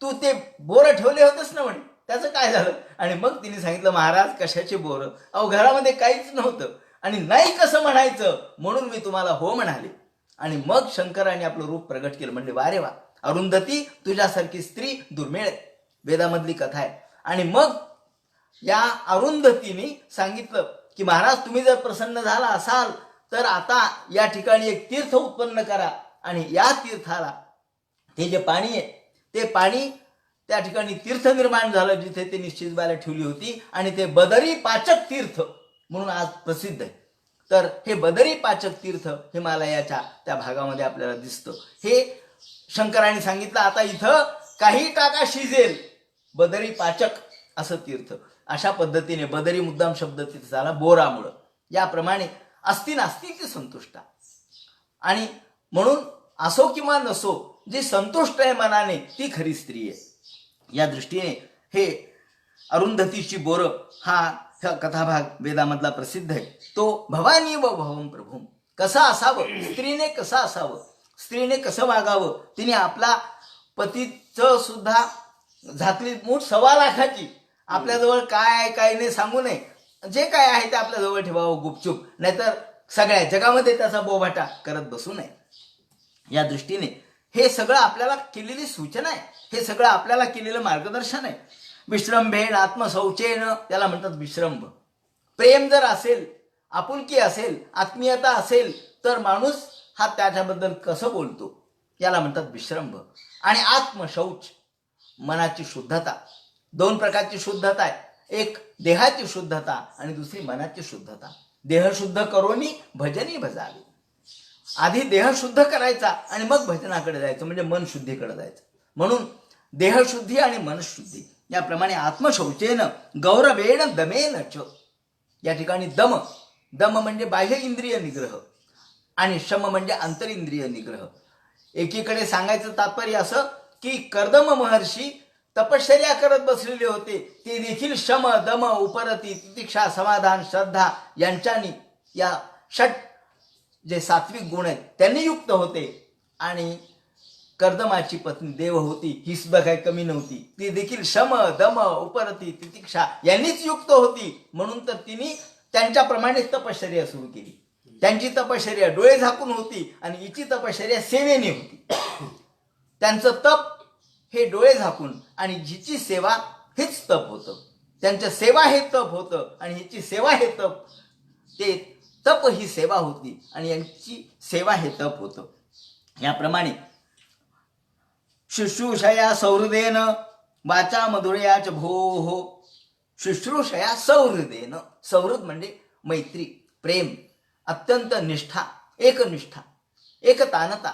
B: तू ते बोरं ठेवले होतेस ना, म्हणे त्याचं काय झालं? आणि मग तिने सांगितलं, महाराज कशाचे बोरं? अहो, घरामध्ये काहीच नव्हतं आणि नाही कसं म्हणायचं, म्हणून मी तुम्हाला हो म्हणाले. आणि मग शंकराने आपलं रूप प्रगट केलं. म्हणले, वा रे वा, अरुंधती तुझ्यासारखी स्त्री दुर्मिळ आहे, वेदामधली कथा आहे. आणि मग या अरुंधतीने सांगितलं की महाराज, तुम्ही जर प्रसन्न झाला असाल तर आता या ठिकाणी एक तीर्थ उत्पन्न करा आणि या तीर्थाला हे जे पाणी आहे ते पाणी त्या ठिकाणी तीर्थ निर्माण झालं जिथे ते शिजवायला ठेवली होती आणि ते बदरी पाचक तीर्थ म्हणून आज प्रसिद्ध आहे. तर हे बदरी पाचक तीर्थ हिमालयाच्या त्या भागामध्ये आपल्याला दिसतं. हे शंकराने सांगितलं, आता इथं काही टाका शिजेल, बदरी पाचक असं तीर्थ. अशा पद्धतीने बदरी मुद्दाम शब्द तिथे झाला बोरामुळं. याप्रमाणे असती नास्ती ती संतुष्टा. आणि म्हणून असो किंवा नसो, जी संतुष्ट आहे मनाने ती खरी स्त्री आहे. या दृष्टीने हे अरुंधतीची बोरं हा कथाभाग वेदामधला प्रसिद्ध आहे. तो भवानी व भवम प्रभुम, कसं असावं, स्त्रीने कसं असावं, स्त्रीने कसं वागावं. तिने आपला पतीचं सुद्धा झाकली मूठ 1.25 लाखाची, आपल्याजवळ काय काय नाही सांगू नये, जे काय आहे ते आपल्या जवळ ठेवावं गुपचूप, नाहीतर सगळ्या जगामध्ये त्याचा बोभाटा करत बसू नये. या दृष्टीने हे सगळं आपल्याला केलेली सूचना आहे, हे सगळं आपल्याला केलेलं मार्गदर्शन आहे. विश्रंभेण आत्मशौचेन, त्याला म्हणतात विश्रंभ. प्रेम जर असेल, आपुलकी असेल, आत्मीयता असेल, तर माणूस हा त्याच्याबद्दल कसं बोलतो याला म्हणतात विश्रंभ. आणि आत्मशौच, मनाची शुद्धता. दोन प्रकारची शुद्धता आहे, एक देहाची शुद्धता आणि दुसरी मनाची शुद्धता. देह शुद्ध करोनी भजनी भजावे. आधी देह शुद्ध करायचा आणि मग भजनाकडे जायचं, म्हणजे मन शुद्धीकडे जायचं. म्हणून देहशुद्धी आणि मनशुद्धी याप्रमाणे आत्मशौचेन गौरवेण दमेन च. या ठिकाणी दम, दम म्हणजे बाह्य इंद्रिय निग्रह आणि शम म्हणजे आंतरिंद्रिय निग्रह. एकीकडे सांगायचं तात्पर्य असं की कर्दम महर्षी तपश्चर्या करत बसलेले होते, ते देखील शम दम उपरती तितिक्षा समाधान श्रद्धा यांच्यानी, या षट जे सात्विक गुण आहेत त्यांनी युक्त होते. आणि कर्दमाची पत्नी देव होती, ही सुद्धा काही कमी नव्हती, ती देखील शम दम उपरती तितिक्षा यांनीच युक्त होती. म्हणून तर तिने त्यांच्याप्रमाणे तपश्चर्या सुरू केली. त्यांची तपश्चर्या डोळे झाकून होती आणि हिची तपश्चर्या सेवेने होती. त्यांचं तप हे डोळे झाकून आणि जिची सेवा हेच तप होतं. त्यांचं सेवा हे तप होतं आणि हिची सेवा हे तप, ते तप ही सेवा होती आणि यांची सेवा हे तप होतं. याप्रमाणे शुश्रूषया सौहृदेन वाचा मधुरयाच भोः. शुश्रूषया सौहृदेन, सौहृद म्हणजे मैत्री, प्रेम, अत्यंत निष्ठा, एकनिष्ठा, एकतानता.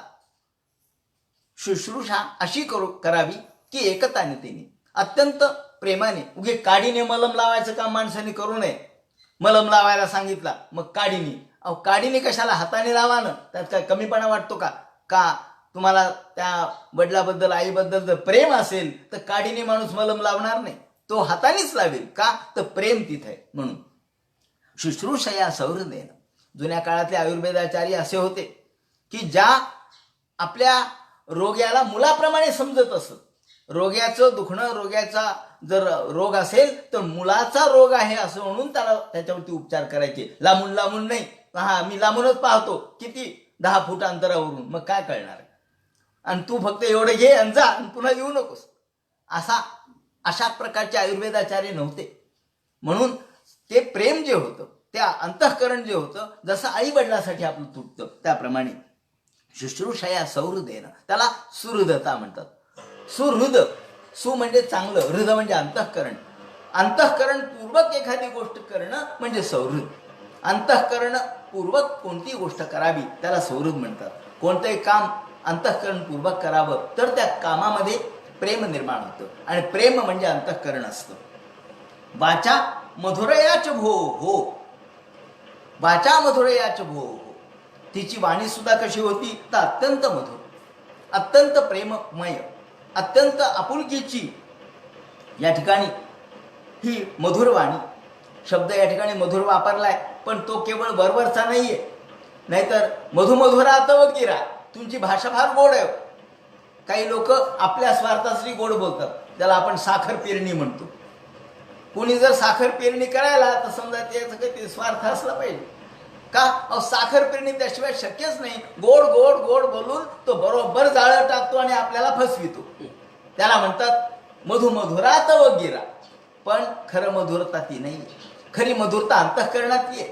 B: शुश्रूषा अशी करावी की एकतानतेने, अत्यंत प्रेमाने. उगे काडीने मलम लावायचं काम माणसाने करू नये. मलम लावायला सांगितला मग काडीने, अहो काडीने कशाला, हाताने लावा ना, त्यात काय कमीपणा वाटतो का? का तुम्हाला त्या वडिलाबद्दल आईबद्दल जर प्रेम असेल तर काडीने माणूस मलम लावणार नाही, तो हातानेच लावेल. का तर प्रेम तिथे आहे म्हणून. शुश्रूषया सौहृदेन. जुन्या काळातले आयुर्वेदाचार्य असे होते की ज्या आपल्या रोग्याला मुलाप्रमाणे समजत असत. रोग्याचं दुखणं, रोग्याचा जर रोग असेल तर मुलाचा रोग आहे असं म्हणून त्याला त्याच्यावरती उपचार करायचे, लांबून लांबून नाही. हा मी लांबूनच पाहतो, किती 10 फूट अंतरावरून, मग काय कळणार? आणि तू फक्त एवढं घे आणि जा आणि पुन्हा येऊ नकोस. अशा प्रकारचे आयुर्वेदाचार्य नव्हते. म्हणून ते प्रेम जे होतं, त्या अंतःकरण जे होतं, जसं आई वडिलासाठी आपलं तुटतं त्याप्रमाणे शुश्रूषया सौहृदेन, त्याला सुहृदता म्हणतात. सुहृद, सु म्हणजे चांगलं, हृद म्हणजे अंतःकरण. अंतःकरण पूर्वक एखादी गोष्ट करणं म्हणजे सौहृद. अंतःकरण पूर्वक कोणती गोष्ट करावी त्याला सौहृद म्हणतात. कोणतंही काम अंतःकरणपूर्वक करावं तर त्या कामामध्ये प्रेम निर्माण होतं आणि प्रेम म्हणजे अंतःकरण असतं. वाचा मधुरयाच भो हो, वाचा मधुरयाच भो हो. तिची वाणी सुद्धा कशी होती तर अत्यंत मधुर, अत्यंत प्रेममय, अत्यंत आपुलकीची. या ठिकाणी ही मधुर वाणी शब्द या ठिकाणी मधुर वापरलाय, पण तो केवळ वरवरचा नाहीये. नाहीतर मधुमधुरात वगैरे तुमची भाषा फार गोड आहे. काही लोक आपल्या स्वार्थासाठी गोड बोलतात, त्याला आपण साखर पेरणी म्हणतो. कोणी जर साखर पेरणी करायला तर समजा त्याचं काही स्वार्थ असला पाहिजे का? साखर पेरणी त्याशिवाय शक्यच नाही. गोड गोड गोड बोलून तो बरोबर जाळं टाकतो आणि आपल्याला फसवितो. त्याला म्हणतात मधुमधुरात वगैरे. पण खरं मधुरता ती नाही. खरी मधुरता अंतःकरणातली आहे.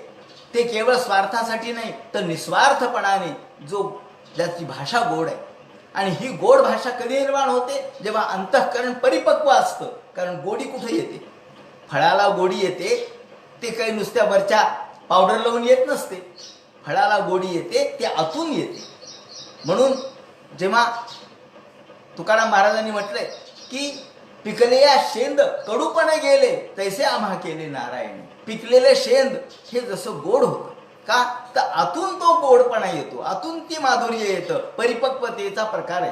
B: ते केवळ स्वार्थासाठी नाही तर निस्वार्थपणाने, ज्याची भाषा गोड आहे. आणि ही गोड भाषा कधी निर्माण होते? जेव्हा अंतःकरण परिपक्व असतं. कारण गोडी कुठे येते? फळाला गोडी येते ते काही नुसत्या वरच्या पावडर लावून येत नसते. फळाला गोडी येते ते आतून येते. म्हणून जेव्हा तुकाराम महाराजांनी म्हटलंय की पिकले या शेंद कडूपणे गेले तैसे आम्हा केले नारायण. पिकलेले शेंद हे जसं गोड होतं का तर आतून तो गोडपणा येतो, आतून ती माधुर्य येतं. परिपक्वतेचा प्रकार आहे.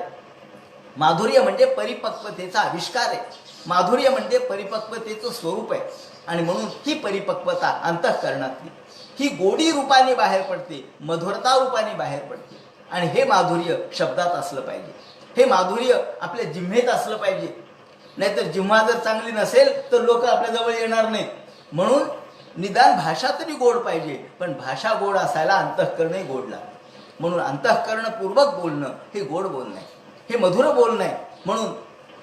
B: माधुर्य म्हणजे परिपक्वतेचा आविष्कार आहे. माधुर्य म्हणजे परिपक्वतेचं स्वरूप आहे. आणि म्हणून ही परिपक्वता अंतःकरणातली, ही गोडी रूपाने बाहेर पडते, मधुरता रूपाने बाहेर पडते. आणि हे माधुर्य शब्दात असलं पाहिजे, हे माधुर्य आपल्या जिव्हेत असलं पाहिजे. नाहीतर जिव्हा जर चांगली नसेल तर लोक आपल्या जवळ येणार नाहीत. म्हणून निदान भाषा तरी गोड पाहिजे, पण भाषा गोड असायला अंतःकरणही गोड लागतं. म्हणून अंतःकरणपूर्वक बोलणं हे गोड बोलणं आहे, हे मधुर बोलणं आहे. म्हणून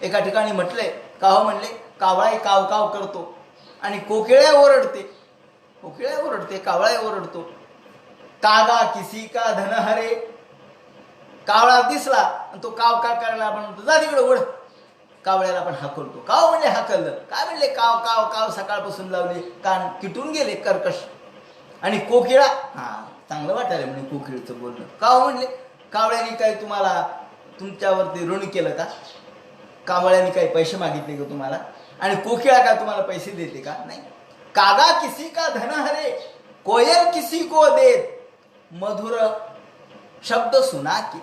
B: एका ठिकाणी म्हटले, काव म्हणले, कावळाही काव काव करतो आणि कोकिळ्या ओरडते. कोकिळ्या ओरडते, कावळा ओरडतो. कागा किसी का धन हरे, कावळा दिसला आणि तो काव का करायला म्हणतो, जा तिकडे ओढ. कावळ्याला पण हाकलतो. काव म्हणजे हाकललं. काय म्हणले, काव काव काव सकाळपासून लावले, कान किटून गेले कर्कश. आणि कोकिळा, हा चांगलं वाटायला म्हणे कोकिळीचं बोलणं. काव म्हणले, कावळ्याने काय तुम्हाला तुमच्यावरती ऋण केलं का? कावळ्याने काही पैसे मागितले का तुम्हाला? आणि कोकिळा का तुम्हाला पैसे देते का? नाही. कागा किसी का धन हरे, कोयल किसी को देत, मधुर शब्द सुना के.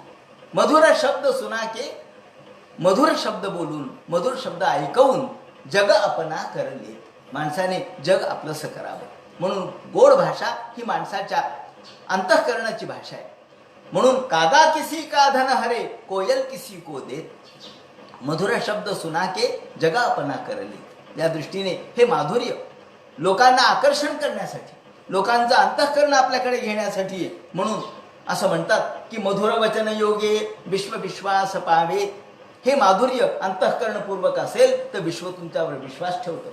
B: मधुर शब्द सुना के, मधुर शब्द बोलून, मधुर शब्द ऐकवून जग अपना करले. माणसाने जग आपलंसं करावं. म्हणून गोड भाषा ही माणसाच्या अंतःकरणाची भाषा आहे. म्हणून कागा किसी का धन हरे, कोयल किसी को देत, मधुर शब्द सुना के जग अपना करले. या दृष्टीने हे माधुर्य लोकांना आकर्षण करण्यासाठी, लोकांचं अंतःकरण आपल्याकडे घेण्यासाठी आहे. म्हणून असं म्हणतात की मधुर वचन योगे विश्व विश्वास पावे. हे माधुर्य अंतःकरणपूर्वक असेल तर विश्व तुमच्यावर विश्वास ठेवतं.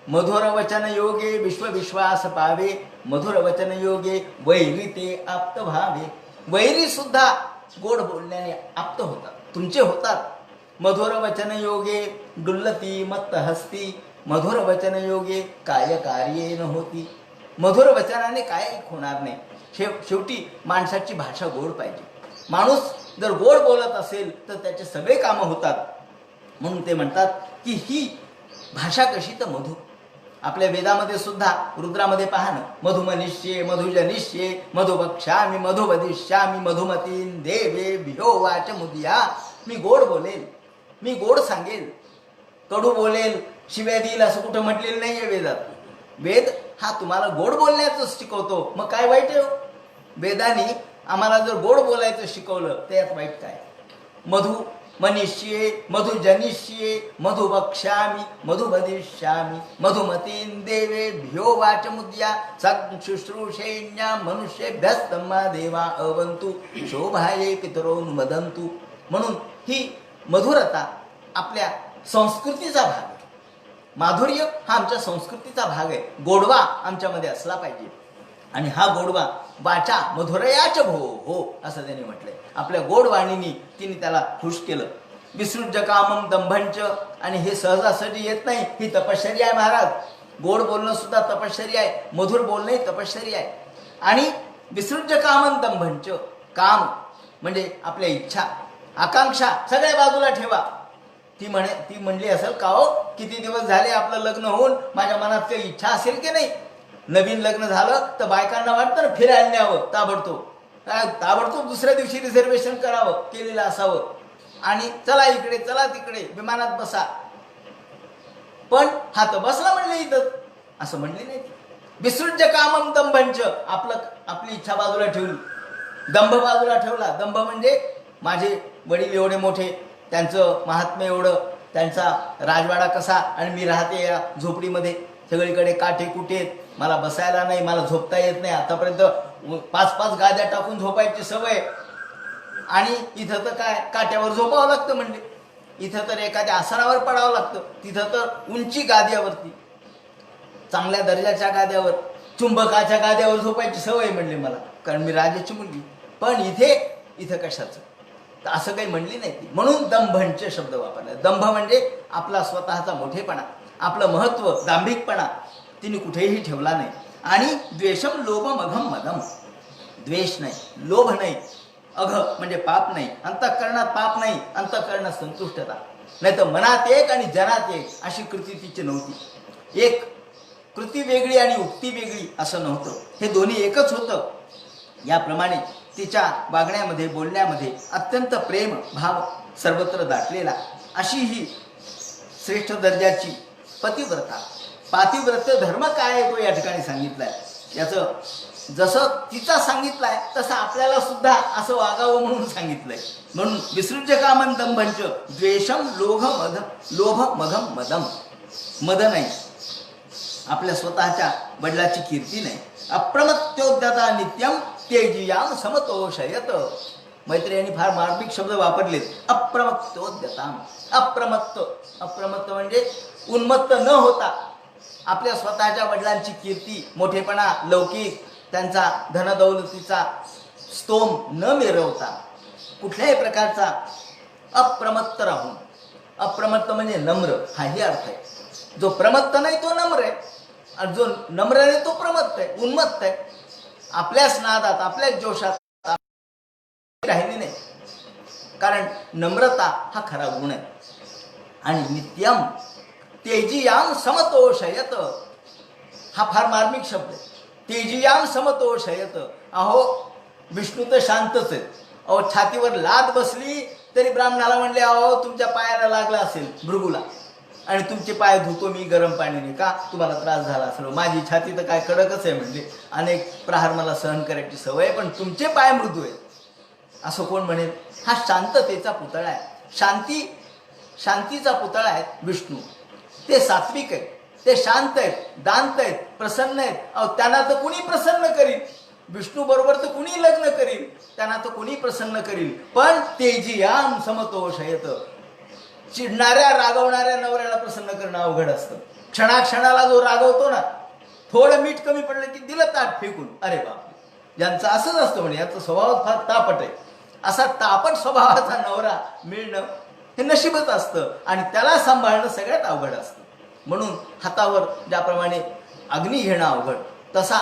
B: मधुर वचन योगे विश्व विश्वास पावे, मधुर वचन योगे वैरी ते आप्त भावे. वैरी सुद्धा गोड बोलण्याने आप्त होतात, तुमचे होतात. मधुर वचन योगे डुल्लती मत्त हस्ती, मधुर वचन योगे काय कार्ये न होती. मधुर वचनाने काय होणार नाही. शेवटी माणसाची भाषा गोड पाहिजे. माणूस जर गोड बोलत असेल तर त्याचे सगळे कामं होतात. म्हणून ते म्हणतात की ही भाषा कशी तर मधु. आपल्या वेदामध्ये सुद्धा रुद्रामध्ये पहा ना, मधुमनिष्ये मधुजनिष्ये मधुभक्षामि मधुवदिष्यामि मधुमतीन देवे भियो वाच मुदिया. मी गोड बोलेल, मी गोड सांगेल. कडू बोलेल, शिव्या देईल असं कुठं म्हटलेलं नाहीये वेदात. वेद हा तुम्हाला गोड बोलण्याचं शिकवतो. मग काय वाईट आहे? वेदाने आम्हाला जर गोड बोलायचं शिकवलं तर यात वाईट काय? मधु मनिष्ये मधुजनिष्ये मधुभक्षामि मधुवदिष्यामि मधुमतीन देवे भियो वाचमुद्या शुश्रूषेण्या मनुष्येभ्यस्तम्मा देवा अवंतु शोभाये पितरोनुमदंतु. म्हणून ही मधुरता आपल्या संस्कृतीचा भाग आहे. माधुर्य हा आमच्या संस्कृतीचा भाग आहे. गोडवा आमच्यामध्ये असला पाहिजे. आणि हा गोडवा वाचा मधुरयाच भो हो असं त्यांनी म्हटलंय. आपल्या गोड वाणीनी तिने त्याला खुश केलं. विसृज कामम दंभंच. आणि हे सहजासहजी येत नाही, ही तपश्चर्या आहे महाराज. गोड बोलणं सुद्धा तपश्चर्या आहे, मधुर बोलणं तपश्चर्या आहे. आणि विसृज कामम दंभंच, काम म्हणजे आपल्या इच्छा आकांक्षा सगळ्या बाजूला ठेवा. ती म्हणली असेल का हो, किती दिवस झाले आपलं लग्न होऊन, माझ्या मनात काही इच्छा असेल की नाही? नवीन लग्न झालं तर बायकांना वाटतं ना फिरायला न्यावं ताबडतोब दुसऱ्या दिवशी रिझर्वेशन करावं, केलेलं असावं आणि चला इकडे चला तिकडे विमानात बसा. पण हा तर बसला म्हणले इथं, असं म्हणले नाही. विसृज्य कामम दंभंच, आपली इच्छा बाजूला ठेवली, दंभ बाजूला ठेवला. दंभ म्हणजे माझे वडील एवढे मोठे, त्यांचं महात्म्य एवढं, त्यांचा राजवाडा कसा, आणि मी राहते या झोपडीमध्ये, सगळीकडे काटे कुटे आहेत, मला बसायला नाही, मला झोपता येत नाही. आतापर्यंत 5-5 गाद्या टाकून झोपायची सवय. आणि इथं तर काय काट्यावर झोपावं लागतं म्हणले. इथं तर एखाद्या आसनावर पडावं लागतं, तिथं तर उंची गाद्यावरती, चांगल्या दर्जाच्या गाद्यावर, चुंबकाच्या गाद्यावर झोपायची सवय म्हणले मला, कारण मी राजाची मुलगी. पण इथं कशाचं? तर असं काही म्हणली नाही ती. म्हणून दंभंच शब्द वापरला. दंभ म्हणजे आपला स्वतःचा मोठेपणा, आपलं महत्व, दांभिकपणा तिने कुठेही ठेवला नाही. आणि द्वेषम लोभ मघम मदम, द्वेष नाही, लोभ नाही, अघ म्हणजे पाप नाही, अंतःकरणात पाप नाही, अंतःकरणात संतुष्टता नाही. तर मनात एक आणि जनात एक अशी कृती तिची नव्हती. एक कृती वेगळी आणि उक्ती वेगळी असं नव्हतं, हे दोन्ही एकच होतं. याप्रमाणे तिच्या वागण्यामध्ये बोलण्यामध्ये अत्यंत प्रेम भाव सर्वत्र दाटलेला, अशी ही श्रेष्ठ दर्जाची पतिव्रता. पातिव्रत्य धर्म काय आहे तो या ठिकाणी सांगितलाय. याचं जसं तिचा सांगितलाय तसं आपल्याला सुद्धा असं वागावं म्हणून सांगितलंय. म्हणून विसृज्य कामं दंभंच द्वेषम लोभ मघम मदम, मद नाही. आपल्या स्वतःच्या वडिलाची कीर्ती नाही. अप्रमत्योद्यता नित्यम तेजियाम समतोषयत. मैत्रेयांनी फार मार्मिक शब्द वापरलेत. अप्रमत्तोद्यताम. अप्रमत्त म्हणजे उन्मत्त न होता, आपल्या स्वतःच्या वडिलांची कीर्ती, मोठेपणा, लौकिक त्यांचा धनदौलतीचा स्तोम न मिरवता, कुठल्याही प्रकारचा अप्रमत्त राहून. अप्रमत्त म्हणजे नम्र, हाही अर्थ आहे. जो प्रमत्त नाही तो नम्र आहे, आणि जो नम्र नाही तो प्रमत्त आहे, उन्मत्त आहे. आपल्याच नादात, आपल्याच जोशात राहिली नाही. कारण नम्रता हा खरा गुण आहे. आणि नित्यम तेजियाम समतोषयत, हा फार मार्मिक शब्द आहे. तेजियाम समतोषयत. अहो विष्णू तर शांतच आहे. अहो छातीवर लाद बसली तरी ब्राह्मणाला म्हणले, अहो तुमच्या पायाला लागला असेल भृगूला, आणि तुमचे पाय धुतो मी गरम पाण्याने, का तुम्हाला त्रास झाला असेल. माझी छाती तर काय कडकच आहे, म्हणजे अनेक प्रहार मला सहन करायची सवय आहे, पण तुमचे पाय मृदू आहेत असं कोण म्हणेल. हा शांततेचा पुतळा आहे. शांतीचा पुतळा आहे विष्णू. ते सात्विक आहेत, ते शांत आहेत, दांत आहेत, प्रसन्न आहेत. अहो त्यांना तर कुणी प्रसन्न करील, विष्णू बरोबर तर कुणी लग्न करील, त्यांना तर कुणी प्रसन्न करील. पण तेजियाम समतोषयत. चिडणाऱ्या रागवणाऱ्या नवऱ्याला प्रसन्न करणं अवघड असतं. क्षणाक्षणाला जो रागवतो ना, थोडं मीठ कमी पडलं की दिलं ताट फेकून, अरे बाप, यांचं असंच असतं म्हणजे, यांचा स्वभाव फार तापट आहे. असा तापट स्वभावाचा नवरा मिळणं हे नशीबच असतं, आणि त्याला सांभाळणं सगळ्यात अवघड असतं. म्हणून हातावर ज्याप्रमाणे अग्नी घेणं अवघड, तसा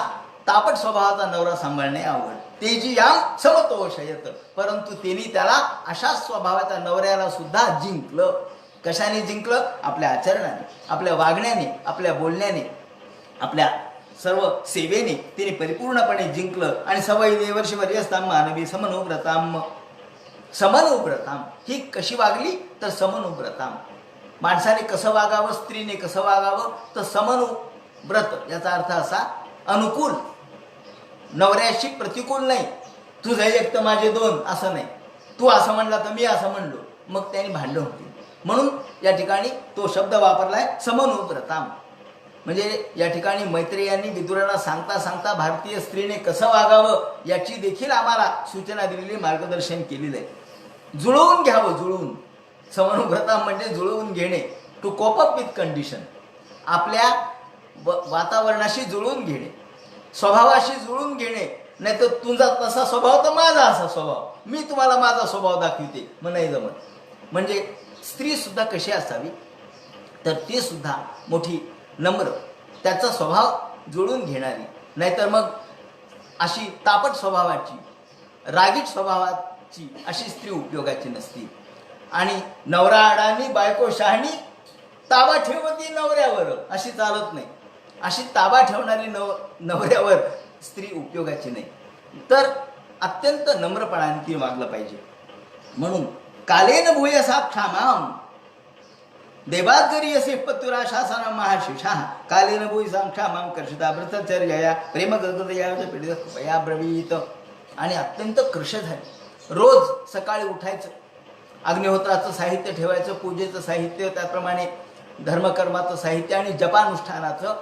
B: तापट स्वभावाचा नवरा सांभाळणे अवघड. तेजियाम समतोषयत. परंतु त्यांनी त्याला अशा स्वभावाच्या नवऱ्याला सुद्धा जिंकलं. कशाने जिंकलं? आपल्या आचरणाने, आपल्या वागण्याने, आपल्या बोलण्याने, आपल्या सर्व सेवेने तिने परिपूर्णपणे जिंकलं. आणि सवयी देवर्षी वर्यस्ताम मानवी समनुव्रताम. समनुव्रताम ही कशी वागली तर समनुव्रताम. माणसाने कसं वागावं, स्त्रीने कसं वागावं तर समनुव्रत, याचा अर्थ असा अनुकूल, नवऱ्याशी प्रतिकूल नाही. तुझं एक तर माझे दोन असं नाही, तू असं म्हणला तर मी असं म्हणलो, मग त्याने भांडण होते. म्हणून या ठिकाणी तो शब्द वापरलाय समनुव्रताम. म्हणजे या ठिकाणी मैत्रेयांनी विदुराला सांगता सांगता भारतीय स्त्रीने कसं वागावं याची देखील आम्हाला सूचना दिलेली, मार्गदर्शन केलेलं आहे. जुळवून घ्यावं, जुळवून. समनुव्रताम म्हणजे जुळवून घेणे, to cope up with condition. आपल्या वातावरणाशी जुळवून घेणे, स्वभावाशी जुळून घेणे. नाही तर तुझा तसा स्वभाव तर माझा असा स्वभाव, मी तुम्हाला माझा स्वभाव दाखवते, मग नाही जमत. म्हणजे स्त्री सुद्धा कशी असावी तर ती सुद्धा मोठी नम्र, त्याचा स्वभाव जुळून घेणारी. नाहीतर मग अशी तापट स्वभावाची, रागीट स्वभावाची अशी स्त्री उपयोगाची नसती. आणि नवरा अडाणी बायको शहाणी, ताबा ठेवती नवऱ्यावर, अशी चालत नाही. अशी ताबा ठेवणारी नवऱ्यावर स्त्री उपयोगाची नाही. तर अत्यंत नम्रपणाने ती वागलं पाहिजे. म्हणून कालेन भूयसा क्षामाम देवात जरी असे पत्युरा शासना महाशिषा कालेन भूयसा क्षामाम कर्षिता व्रतचर्या प्रेम गदया पीडित कृपया ब्रवीत. आणि अत्यंत कृश झाली. रोज सकाळी उठायचं, अग्निहोत्राचं साहित्य ठेवायचं, पूजेचं साहित्य, त्याप्रमाणे धर्मकर्माचं साहित्य आणि जपानुष्ठानाचं.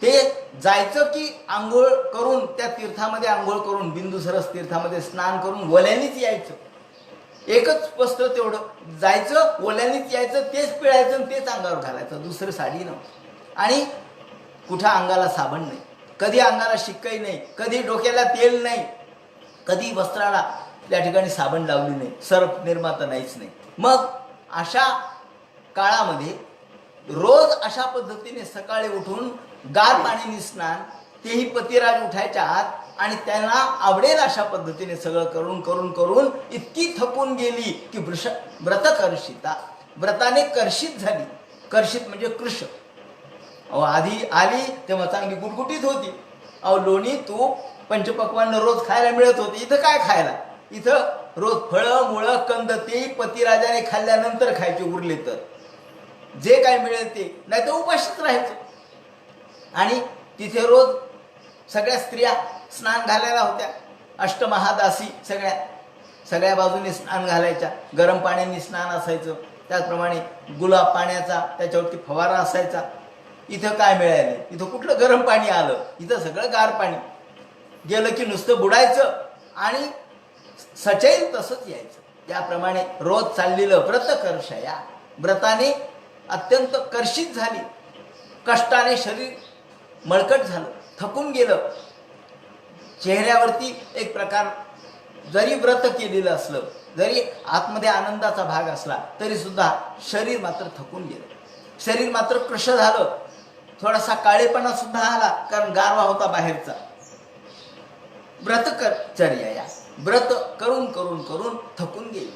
B: ते जायचं की आंघोळ करून, त्या तीर्थामध्ये आंघोळ करून, बिंदुसरस तीर्थामध्ये स्नान करून ओल्यानीच यायचं. एकच वस्त्र तेवढं, जायचं ओल्यानीच यायचं, तेच पिळायचं, तेच अंगावर घालायचं, दुसरं साडी नव्हती. आणि कुठं अंगाला साबण नाही, कधी अंगाला शिक्कई नाही, कधी डोक्याला तेल नाही, कधी वस्त्राला त्या ठिकाणी साबण लावली नाही, सर्फ निर्माता नाहीच नाही. मग अशा काळामध्ये रोज अशा पद्धतीने सकाळी उठून गार पाण्याने स्नान, तेही पतिराज उठायच्या आत, आणि त्यांना आवडेल अशा पद्धतीने सगळं करून करून करून इतकी थकून गेली की व्रतकर्षिता, व्रताने कर्षित झाली. कर्षित म्हणजे कृश. अहो आधी आली तेव्हा चांगली गुटगुटीत होती. अहो लोणी तूप पंचपक्वान्न रोज खायला मिळत होते. इथं काय खायला? इथं रोज फळं मुळं कंद, तेही पतिराजाने खाल्ल्यानंतर खायचे, उरले तर जे काय मिळेल ते, नाही तर उपाशीच राहायचं. आणि तिथे रोज सगळ्या स्त्रिया स्नान घालायला होत्या, अष्टमहादासी सगळ्या बाजूने स्नान घालायच्या. गरम पाण्याने स्नान असायचं, त्याचप्रमाणे गुलाब पाण्याचा त्याच्यावरती फवारा असायचा. इथं काय मिळालं, इथं कुठलं गरम पाणी आलं, इथं सगळं गार पाणी गेलं की नुसतं बुडायचं आणि सचैल तसंच यायचं. त्याप्रमाणे रोज चाललेलं व्रत कर्षया, व्रताने अत्यंत कर्षित झाली, कष्टाने शरीर मळकट झालं, थकून गेलं. चेहऱ्यावरती एक प्रकार, जरी व्रत केलेलं असलं, जरी आतमध्ये आनंदाचा भाग असला तरी सुद्धा शरीर मात्र थकून गेलं, शरीर मात्र कृश झालं, थोडासा काळेपणा सुद्धा आला, कारण गारवा होता बाहेरचा. व्रतचर्या, व्रत करून करून करून थकून गेली.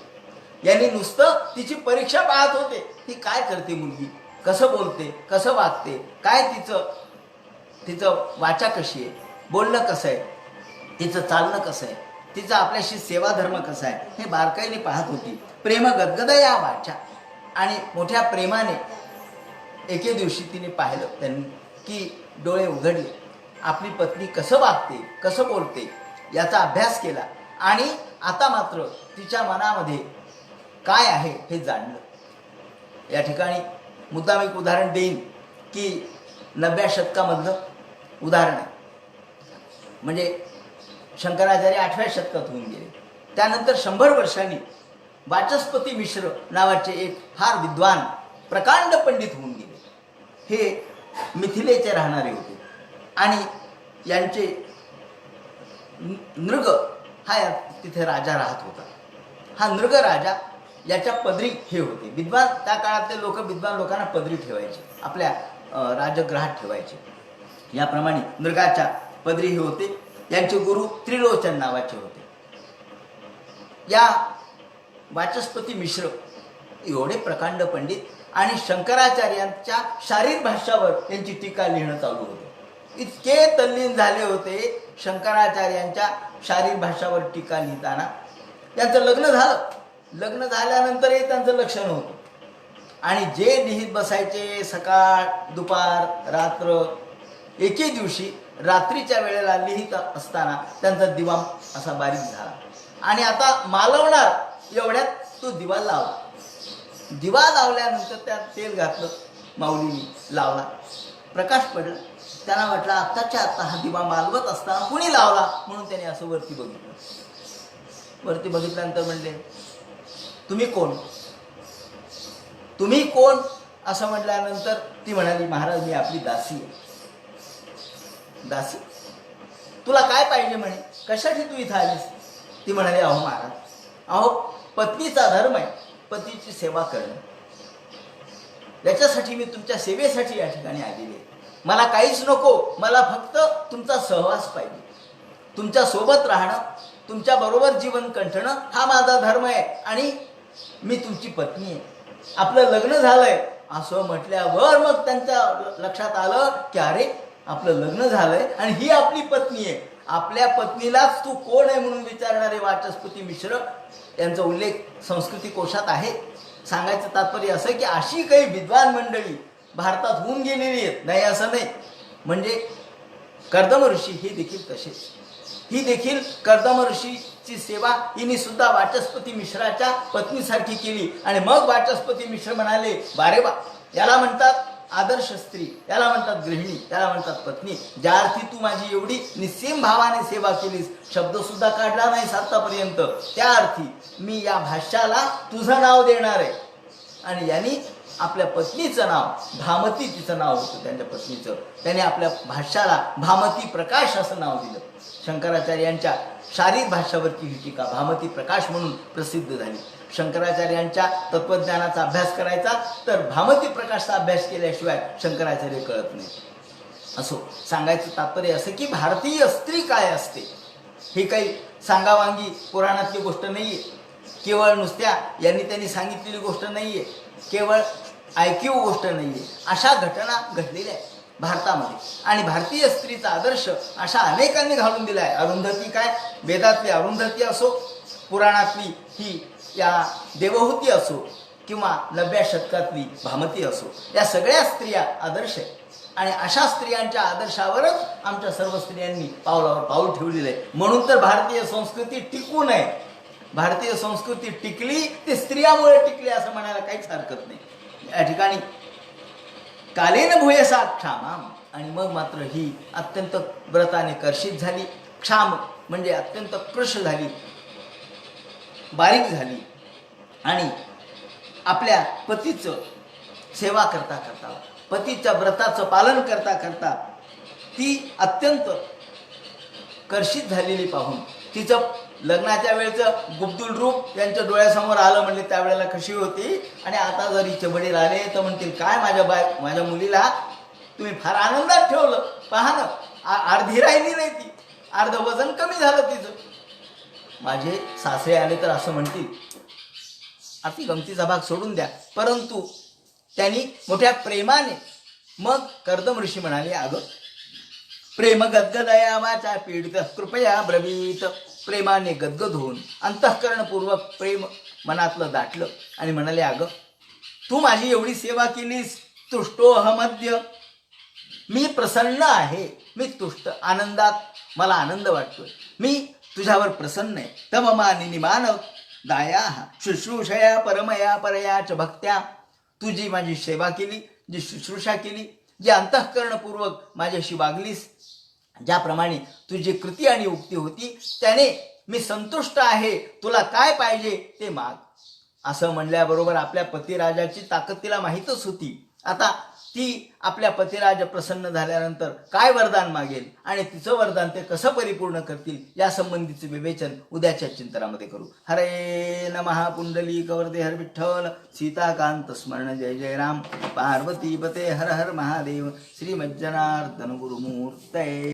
B: यांनी नुसतं तिची परीक्षा पाहत होते, ती काय करते मुलगी, कसं बोलते, कसं वागते, काय तिचं वाचा कशी आहे, बोलणं कसं आहे, तिचं चालणं कसं आहे, तिचा आपल्याशी सेवाधर्म कसा आहे, हे बारकाईने पाहत होती. प्रेम गदगद या वाचा. आणि मोठ्या प्रेमाने एके दिवशी तिने पाहिलं, त्यांनी की डोळे उघडले, आपली पत्नी कसं वागते, कसं बोलते याचा अभ्यास केला. आणि आता मात्र तिच्या मनामध्ये काय आहे हे जाणलं. या ठिकाणी मुद्दाम एक उदाहरण देईन की 9व्या शतकामधलं उदाहरण आहे. म्हणजे शंकराचार्य 8व्या शतकात होऊन गेले. त्यानंतर 100 वर्षांनी वाचस्पती मिश्र नावाचे एक फार विद्वान प्रकांड पंडित होऊन गेले. हे मिथिलेचे राहणारे होते आणि यांचे नृग हा तिथे राजा राहत होता. हा नृग राजा याच्या पदरी हे होते विद्वान. त्या काळातले लोक विद्वान लोकांना पदरी ठेवायचे, आपल्या राजगृहात ठेवायचे. याप्रमाणे नृगाच्या पदरी हे होते. यांचे गुरु त्रिलोचन नावाचे होते. या वाचस्पती मिश्र एवढे प्रकांड पंडित आणि शंकराचार्यांच्या शारीर भाष्यावर त्यांची टीका लिहिणं चालू होतं. इतके तल्लीन झाले होते शंकराचार्यांच्या शारीर भाष्यावर टीका लिहिताना. त्यांचं लग्न झालं. लग्न झाल्यानंतरही त्यांचं लक्ष नव्हतं आणि जे लिहित बसायचे सकाळ दुपार रात्र, एके दिवशी रात्रीच्या वेळेला लिहित असताना त्यांचा दिवा असा बारीक झाला आणि आता मालवणार एवढ्यात तो दिवा लावला. दिवा लावल्यानंतर त्यात तेल घातलं, माऊलीने लावला, प्रकाश पडला. त्यांना वाटलं आत्ताच्या आत्ता हा दिवा मालवत असताना कुणी लावला, म्हणून त्याने असं वरती बघितलं. वरती बघितल्यानंतर म्हणले, तुम्ही कोण, तुम्ही कोण असं म्हटल्यानंतर ती म्हणाली, महाराज मी आपली दासी आहे. दासी, तुला काय पाहिजे म्हणे, कशासाठी तू इथं आलीस. ती म्हणाली, अहो महाराज, अहो पत्नीचा धर्म आहे पतीची सेवा करणं, याच्यासाठी मी तुमच्या सेवेसाठी या ठिकाणी आलेली आहे. मला काहीच नको, मला फक्त तुमचा सहवास पाहिजे, तुमच्या सोबत राहणं, तुमच्या बरोबर जीवन कंठणं हा माझा धर्म आहे आणि मी तुमची पत्नी आहे, आपलं लग्न झालंय. असं म्हटल्यावर मग त्यांच्या लक्षात आलं की अरे आपलं लग्न झालंय आणि ही आपली पत्नी आहे. आपल्या पत्नीलाच तू कोण आहे म्हणून विचारणारे वाचस्पती मिश्र यांचा उल्लेख संस्कृती कोशात आहे. सांगायचं तात्पर्य असं की अशी काही विद्वान मंडळी भारतात होऊन गेलेली आहेत, नाही असं नाही. म्हणजे कर्दम ऋषी हे देखील तसेच. ही देखील कर्दम ऋषीची सेवा हिने सुद्धा वाचस्पती मिश्राच्या पत्नीसारखी केली. आणि मग वाचस्पती मिश्र म्हणाले, बारे बा, याला म्हणतात आदर्श स्त्री, याला म्हणतात गृहिणी, त्याला म्हणतात पत्नी. ज्या अर्थी तू माझी एवढी निस्सीम भावाने सेवा केलीस, शब्द सुद्धा काढला नाहीस आतापर्यंत, त्या अर्थी मी या भाष्याला तुझं नाव देणार आहे. आणि यांनी आपल्या पत्नीचं नाव भामती, तिचं नाव होतं त्यांच्या पत्नीचं, त्याने आपल्या भाष्याला भामती प्रकाश असं नाव दिलं. शंकराचार्यांच्या शारीर भाष्यावरची ही टीका भामती प्रकाश म्हणून प्रसिद्ध झाली. शंकराचार्यांच्या तत्वज्ञानाचा अभ्यास करायचा तर भामती प्रकाशचा अभ्यास केल्याशिवाय शंकराचार्य कळत नाही. असो, सांगायचं तात्पर्य असं की भारतीय स्त्री काय असते ही काही सांगावांगी पुराणातली गोष्ट नाहीये, केवळ नुसत्या यांनी त्यांनी सांगितलेली गोष्ट नाहीये, केवळ ऐकीव गोष्ट नाहीये. अशा घटना घडलेल्या आहेत भारतामध्ये आणि भारतीय स्त्रीचा आदर्श अशा अनेकांनी घालून दिला आहे. अरुंधती काय, वेदातली अरुंधती असो, पुराणातली ही या देवहूती असो किंवा 9व्या शतकातली भामती असो, या सगळ्या स्त्रिया आदर्श आहेत. आणि अशा स्त्रियांच्या आदर्शावरच आमच्या सर्व स्त्रियांनी पावलावर पाऊल ठेवलेलं आहे. म्हणून तर भारतीय संस्कृती टिकून आहे. भारतीय संस्कृती टिकली ती स्त्रियामुळे टिकली असं म्हणायला काहीच हरकत नाही. या ठिकाणी कालेन भूयसा क्षामाम. आणि मग मात्र ही अत्यंत व्रताने कर्षित झाली. क्षाम म्हणजे अत्यंत कृश झाली, बारीक झाली. आणि आपल्या पतीचं सेवा करता करता, पतीच्या व्रताचं पालन करता करता ती अत्यंत कर्षित झालेली पाहून तिचं लग्नाच्या वेळेचं गुब्दुल रूप त्यांच्या डोळ्यासमोर आलं. म्हणले त्यावेळेला कशी होती. आणि आता जर हिचे वडील आले तर म्हणतील काय माझ्या मुलीला तुम्ही फार आनंदात ठेवलं. पहा ना, अर्धी राहिली नाही ती, अर्ध वजन कमी झालं तिचं. माझे सासरे आले तर असं म्हणतील. अति गमतीचा भाग सोडून द्या. परंतु त्यांनी मोठ्या प्रेमाने मग कर्दम ऋषी म्हणाले, अगं प्रेम गदगदया वाचा पीडित कृपया ब्रवीत. प्रेमाने गदगद होऊन अंतःकरणपूर्वक प्रेम मनातलं दाटलं आणि म्हणाले, अगं तू माझी एवढी सेवा केलीस, तुष्टोहमद्य, मी प्रसन्न आहे, मी तुष्ट, आनंदात मला आनंद वाटतोय, मी तुझ्यावर प्रसन्न आहे. तममानिनी मानव दाया शुश्रूषया परमया परयाच भक्त्या. तू जी माझी सेवा केली, जी शुश्रूषा केली, जी अंतःकरणपूर्वक माझ्याशी वागलीस, ज्याप्रमाणे तुझी कृती आणि उक्ती होती त्याने मी संतुष्ट आहे. तुला काय पाहिजे ते माग. असं म्हणल्याबरोबर आपल्या पतिराजाची ताकद तिला माहीतच होती. आता ती आपल्या पतिराज प्रसन्न झाल्यानंतर काय वरदान मागेल आणि तिचं वरदान ते कसं परिपूर्ण करतील या संबंधीचे विवेचन उद्याच्या चिंतनामध्ये करू. हरे नमः. पुंडलिक वरदे हर विठ्ठल. सीताकांत स्मरण जय जय राम. पार्वती पते हर हर महादेव. श्रीमज्जनार्दन गुरुमूर्तये.